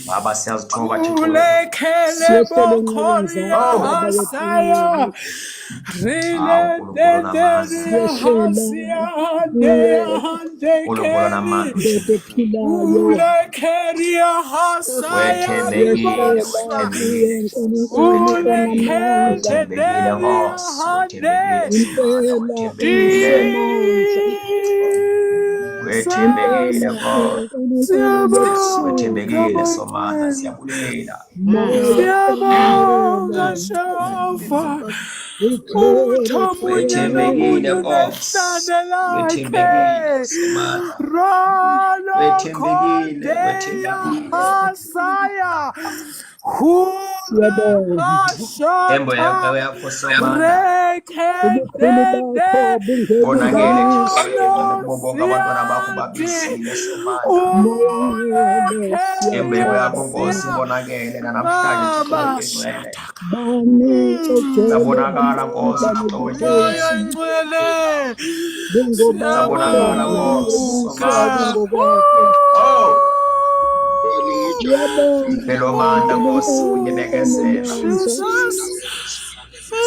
Baba siyazithoba Thixo wethu. Wethembekile Somandla, siyabulela. Siyabonga Shava. Wethembekile Nkosi. Wethembekile Somandla. Wethembekile. Embo yakho Somandla. Bonakele bonke abantwana bakho babisile Somandla. Embo yakho Nkosi bonakele namhlanje sabonakala Nkosi Thixo wethu. Sabonakala Nkosi Mpelo manda Nkosi unyebekezela.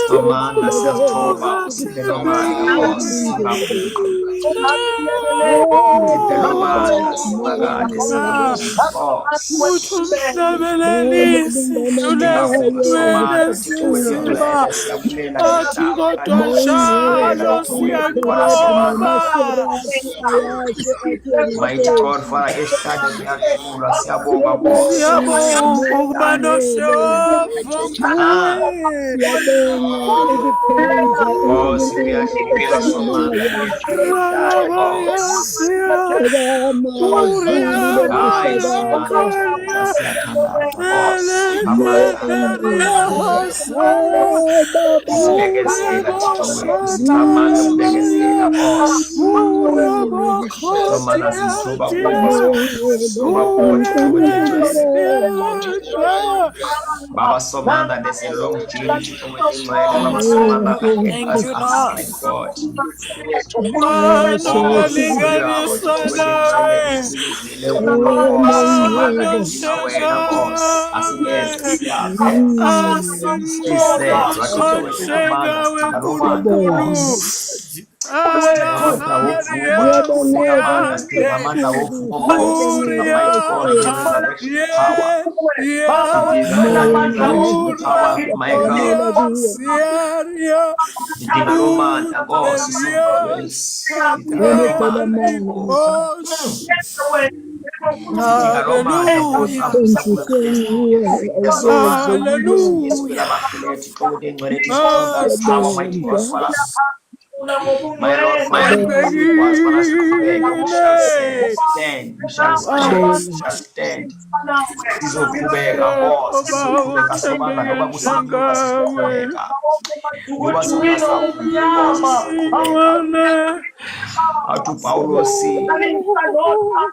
Somandla siyazithoba Mpelo manda Nkosi Mpelo manda Simakade Mighty God, Father, eshade siyaqula siyabonga Nkosi. Nkosi uyahlupha Somandla Nkosi. Hayi Somandla siyathandaza Nkosi. Sibekezela Thixo wethu, sinamandla okubekezela Nkosi. Somandla sisithuba Baba Somandla, there's a long journey Thixo wethu engcwele. Baba Somandla ahead us aside God. My Lord, my God, sikwazi ubana siqhubeke. We shall stand. We shall stand. We shall stand. Sizoqhubeka Nkosi, sizoqhubeka Sobandla noba kusenyuka sizoqhubeka. Noba singasavumi Nkosi sizoqhubeka. Athi uPawulos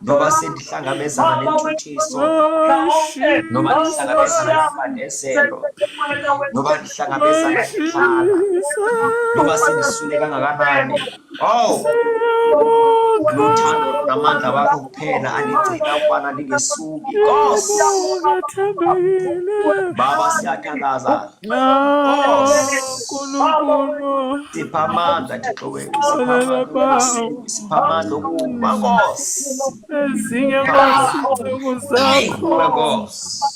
noba sendihlangabezana nentuthisiso, noba ndihlangabezana nembandezelo, noba ndihlangabezana nexhala, noba sendiswele kangakanani. Luthando namandla wakho kuphela andigcina ukubana ndingesuki. Nkosi Baba, siyathandaza. Sipha amandla Thixo wethu, sipha amandla okungasibi, sipha amandla okuma Nkosi. Kuwe Nkosi.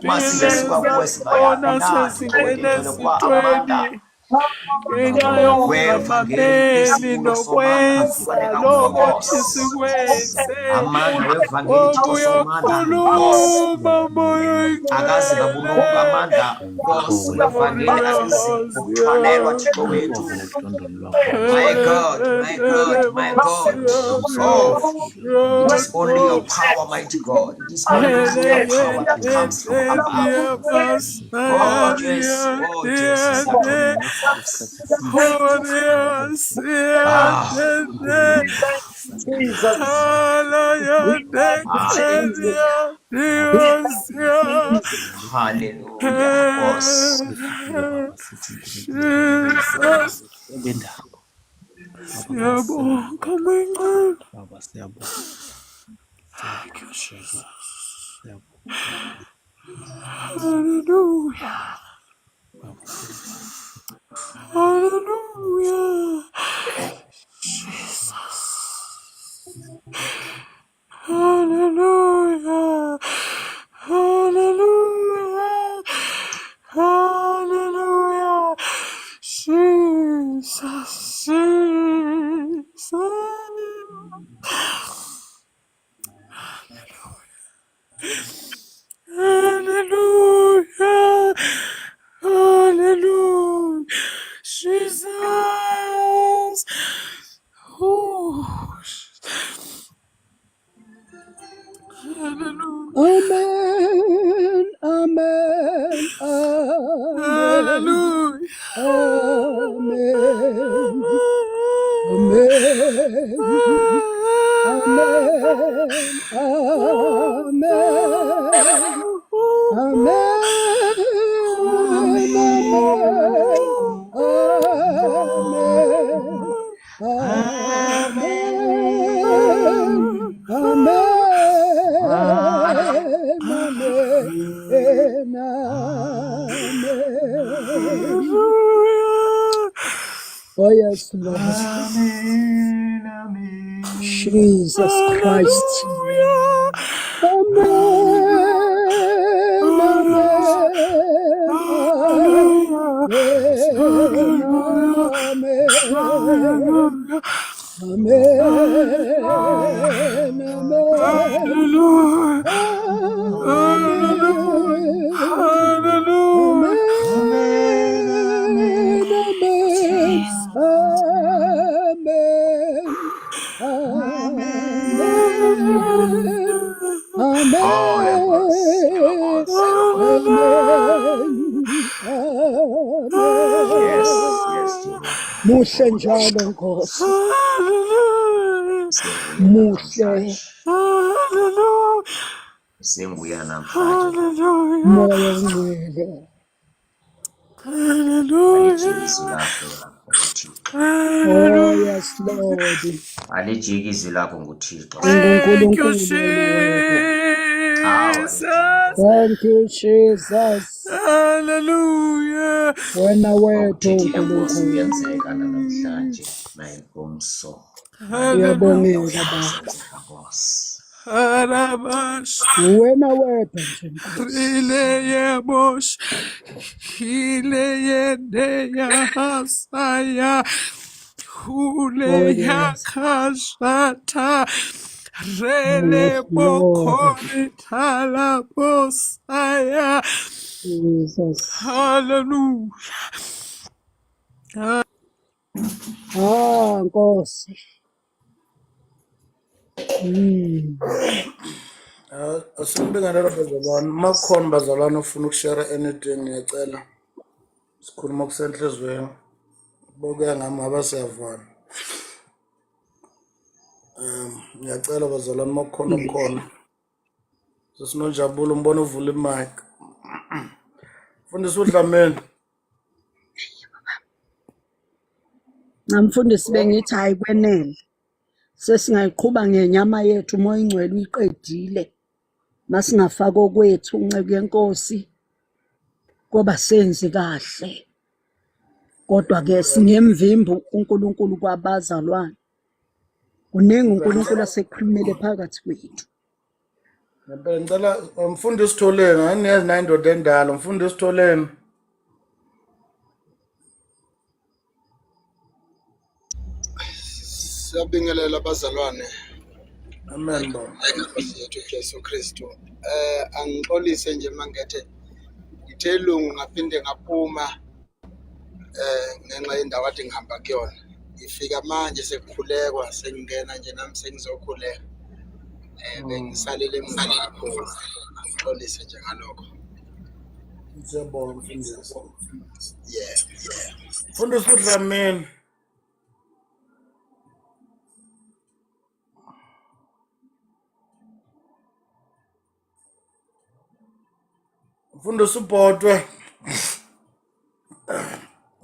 Uma singesuka kuwe singayaphi na Thixo wethu, ngicela ukuba amandla wevangeli isibulo somandla ahlukaneka kuwe Nkosi. Amandla wevangeli Thixo somandla Nkosi. Akaze kabulungu amandla Nkosi wevangeli anezipho kuthwalelwa Thixo wethu. My God, my God, my God. It is only your power, mighty God. It is only your power that comes from above. Oh yes, oh yes. Hallelujah. Hallelujah. Hallelujah. Jesus. Hallelujah. Hallelujah. Hallelujah. Jesus. Jesus. Hallelujah. Hallelujah. Jesus. Oh. Hallelujah. Amen, amen, amen, Hallelujah. amen, amen, amen, amen, amen, amen, amen, amen. Oh yes, Lord. Amen, amen. Jesus Christ. Amen, Muhle njalo Nkosi. Muhle. Senguya namhlanje. Moya ongcwele. Alijikizwi lakho nguThixo. Oh yes, Lord. Alijikizwi lakho nguThixo. Thank you, Jesus. Thank you, Jesus. Hallelujah. Wena wedwa Okuthethile Nkosi uNkulunkulu. kuyenzeka namhlanje. Mayingomso. Uyabongeka Baba. Nkosi. Wena wedwa nje Nkosi. Rileyebosh, Hileyedeya Hasaya, Huleya Kashata, Relebokonitala Bosaya. Jesus. Hallelujah. Nkosi. Asinibingelele bazalwane. Uma kukhona bazalwane ofuna ukushare anything ngiyacela sikhuluma kusenhlizweni. Bokuya ngami ngaba siyavana. Ngiyacela bazalwane uma kukhona okukhona. Sesinojabula umbona uvula imic. Mfundisi uDlamini. Namfundisi bengithi hayi kwenele. Sesingayiqhuba ngenyama yethu umoya ingcwele uyiqedile. Masingafaka okwethu unceku yenkosi ngoba senzi kahle. Kodwa ke singemvimbo uNkulunkulu kwabazalwane. Kuningi uNkulunkulu asekhulumele phakathi kwethu. Ngempela ngicela umfundisi Tholeni, angiyazi nayo indoda endala, umfundisi Tholeni. Siyabingelela abazalwane Amen baba. eNkosi yethu uJesu Kristu. Angixolise nje mangethe ngithe lungu ngaphinde ngaphuma ngenxa yendawo ade ngihamba kuyona. Ngifika manje sekukhulekwa sengingena nje nami sengizokhuleka. Bengisalele emuva kakhulu. Angixolise nje ngalokho. Siyabonga mfundisi. Yeah. Mfundisi uDlamini. Mfundisi uBhotwe.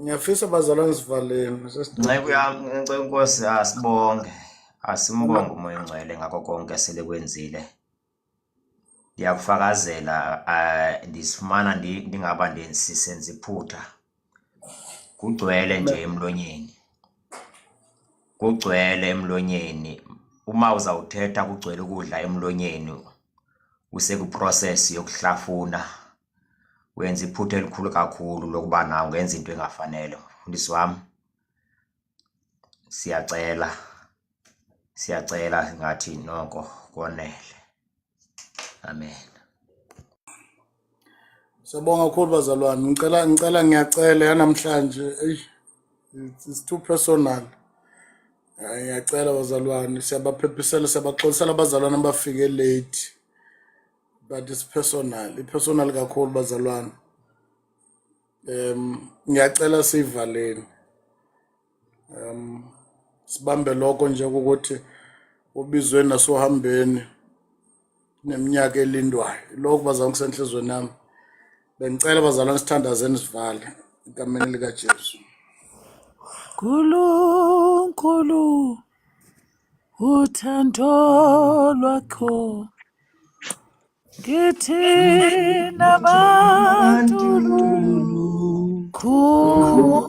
Ngiyafisa bazalwane sivaleni. Nceke yami ngicela inkosi asibonge. Asimbonge umoya engcwele ngakho konke esele kwenzile. Ngiyakufakazela ndisifumana ndingaba senze iphutha. Kugcwele nje emlonyeni. Kugcwele emlonyeni. Uma uzawuthetha kugcwele ukudla emlonyeni. Usekuprocess yokuhlafuna. Wenza iphutha elikhulu kakhulu lokuba nawe ungenza into engafanele. Mfundisi wami. Siyacela ngathi noko konele. Amen. Siyabonga kakhulu bazalwane. Ngiyacela yanamhlanje. It's too personal. Ngiyacela bazalwane siyabaphephisela siyabaxolisela abazalwane abafike late. But it's personal. Personal kakhulu bazalwane. Ngiyacela sivaleni. Sibambe lokho nje ukuthi ubizwe nasohambeni neminyaka elindwayo. Lokho bazalwane kusenhlizweni nami. Bengicela bazalwane sithandazeni sivale egameni lika Jesu. Nkulunkulu uthando lwakho kithi nabantu khulu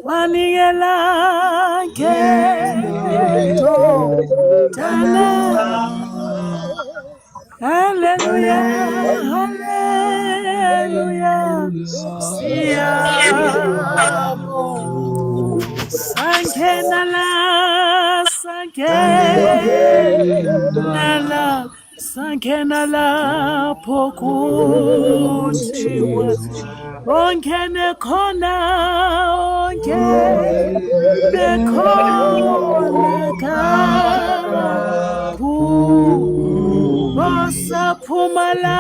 wanikela ngento dala. Hallelujah, hallelujah, siyabonga. Sankena lapho kuthiwa ongene khona, ongene khona kaphu osaphumala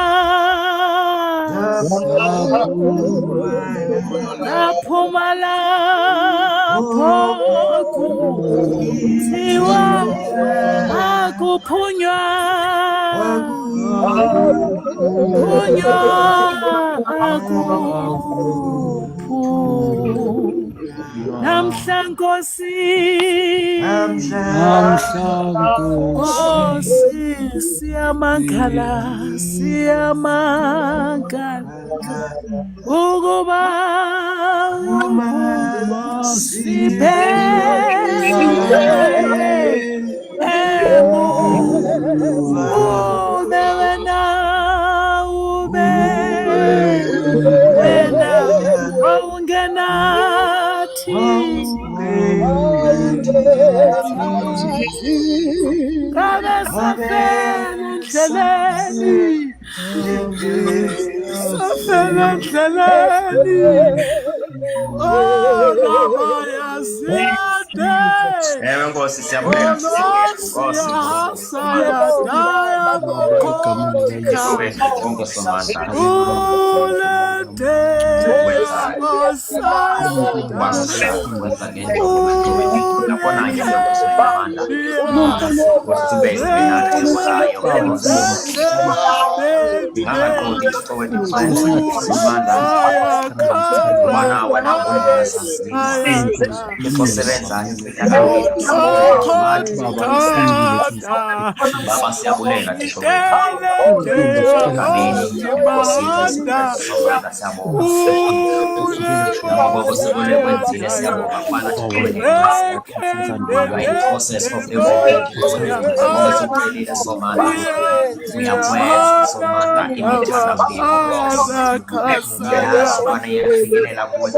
kuthiwa akuphunywa akuphu. Namhla Nkosi siyamangala ukuba safela endleleni orabaya siyade Ewe Nkosi, siyabulela Nkosi. sayadaya bokotika Konke somandla ulede Baba, siyabulela Thixo process of everything somandla uyakwenza somandla imithanda iyafikelela kuwe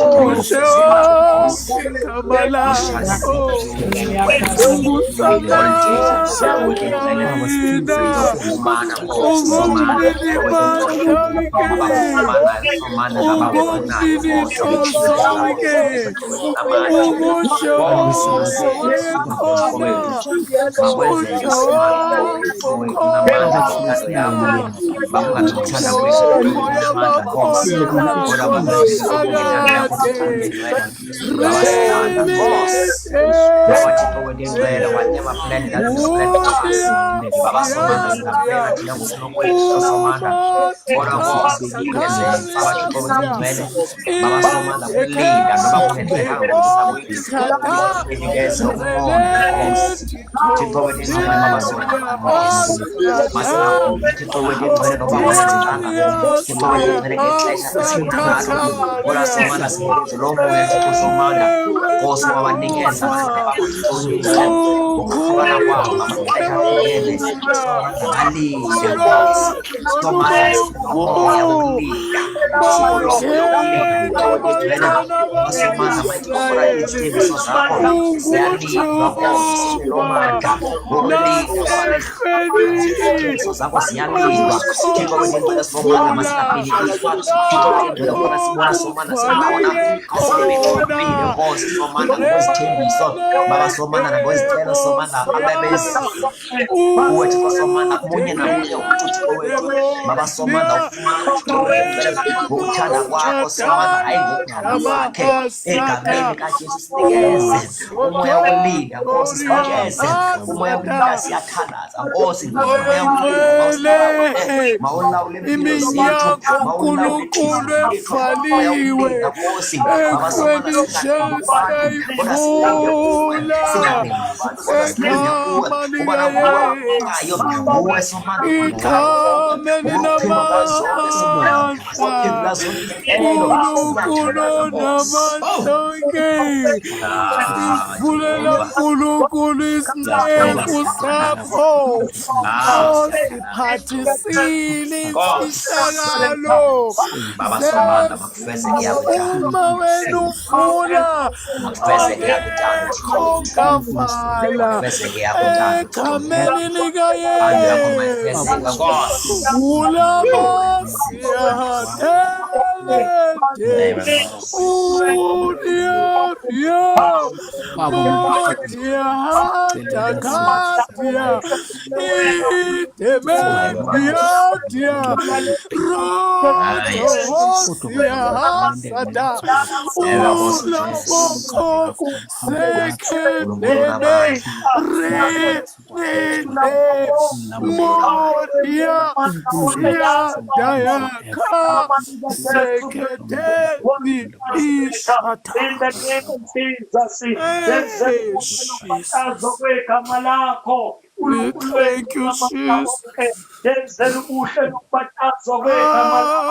We thank you, Jesus.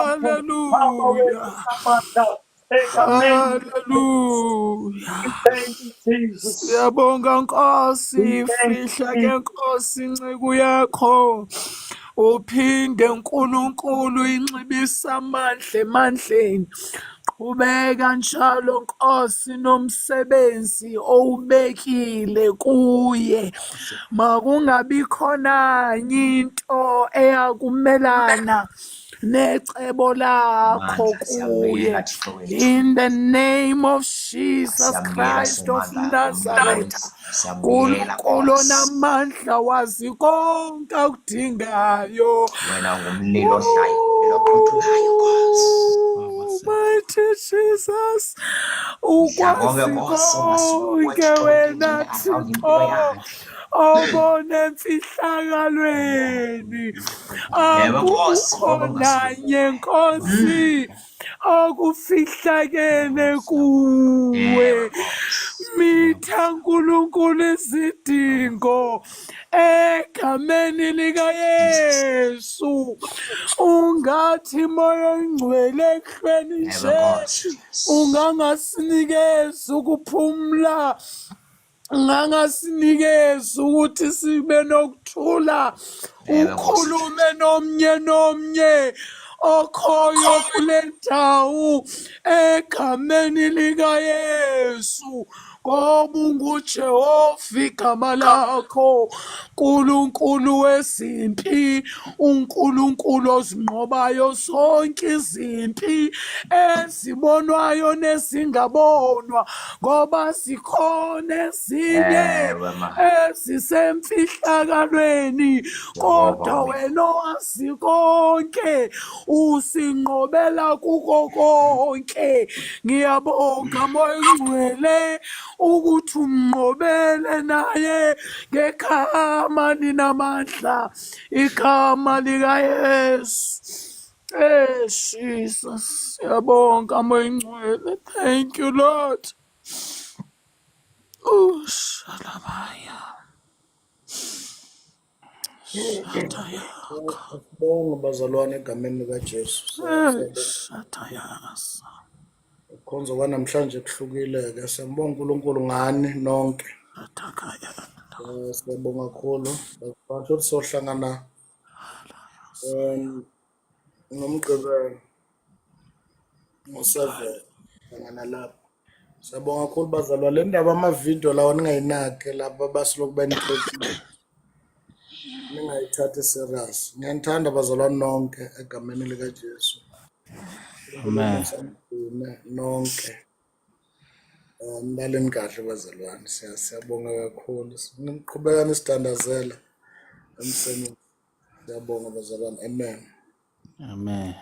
Hallelujah. Hallelujah. Siyabonga Nkosi, fihla ke Nkosi inciko yakho. Uphinde uNkulunkulu inxibisa amandla emandleni. Qhubeka njalo Nkosi nomsebenzi owubekile kuye. Makungabi khona into eyakumelana necebo lakho Amandla siyambuyela kuye. Thixo wethu. In the name of Jesus Siyambuyela Christ of somandla umlilo Nazareth. wethu. Siyambuyela Nkulunkulu Nkosi. onamandla wazi konke akudingayo. Wena ngumlilo ohlayo, umlilo ophuthulayo Nkosi. Mighty Jesus, Mdla konke ukwazi Nkosi ungasuka kuwe konke Thixo wena wethu around impilo Thixo, yakhe. obona emfihlakalweni, Yebo Nkosi, akukho konke ungasuka nanye Nkosi okufihlakele kuwe. Yebo Nkosi. Mitha Nkulunkulu izidingo egameni lika Yesu. Ungathi Moya Oyingcwele ehlweni Yebo nje Nkosi. ungangasinikeza ukuphumula, ungangasinikeza ukuthi sibe nokuthula, Yebo Nkosi. ukhulume nomnye okhoyo kule ndawo egameni lika Yesu, ngoba unguJehova igama lakho, Nkulunkulu wezimpi, uNkulunkulu ozinqobayo zonke izimpi ezibonwayo nezingabonwa, ngoba zikhona ezinye Ewe ma. ezisemfihlakalweni, kodwa wena owazi konke usinqobela kuko konke. Ngiyabonga Moya Oyingcwele ukuthi umnqobele naye ngegama linamandla, igama lika Yesu. Jesus, siyabonga Moya Oyingcwele. Thank you Lord. Shalabaya. Shataya. Sibonga bazalwane egameni likaJesu. Shatayasa. Khonzo kwanamhlanje kuhlukile-ke. Siyambonga uNkulunkulu ngani nonke. Shatakaya. Siyabonga kakhulu. Basho ukuthi sohlangana nomgqibelo ngo-7 hlangana lapho. Siyabonga kakhulu bazalwane. Le ndaba amavidiyo lawa ningayinaki lapha basiloku benitrekile. Ningayithathi serious. Ngiyanithanda bazalwane nonke egameni likaJesu. Amen. Nonke. Mbaleni kahle bazalwane. Siyabonga kakhulu. Niqhubeka nisithandazela emsebenzini. Siyabonga bazalwane. Amen. Amen.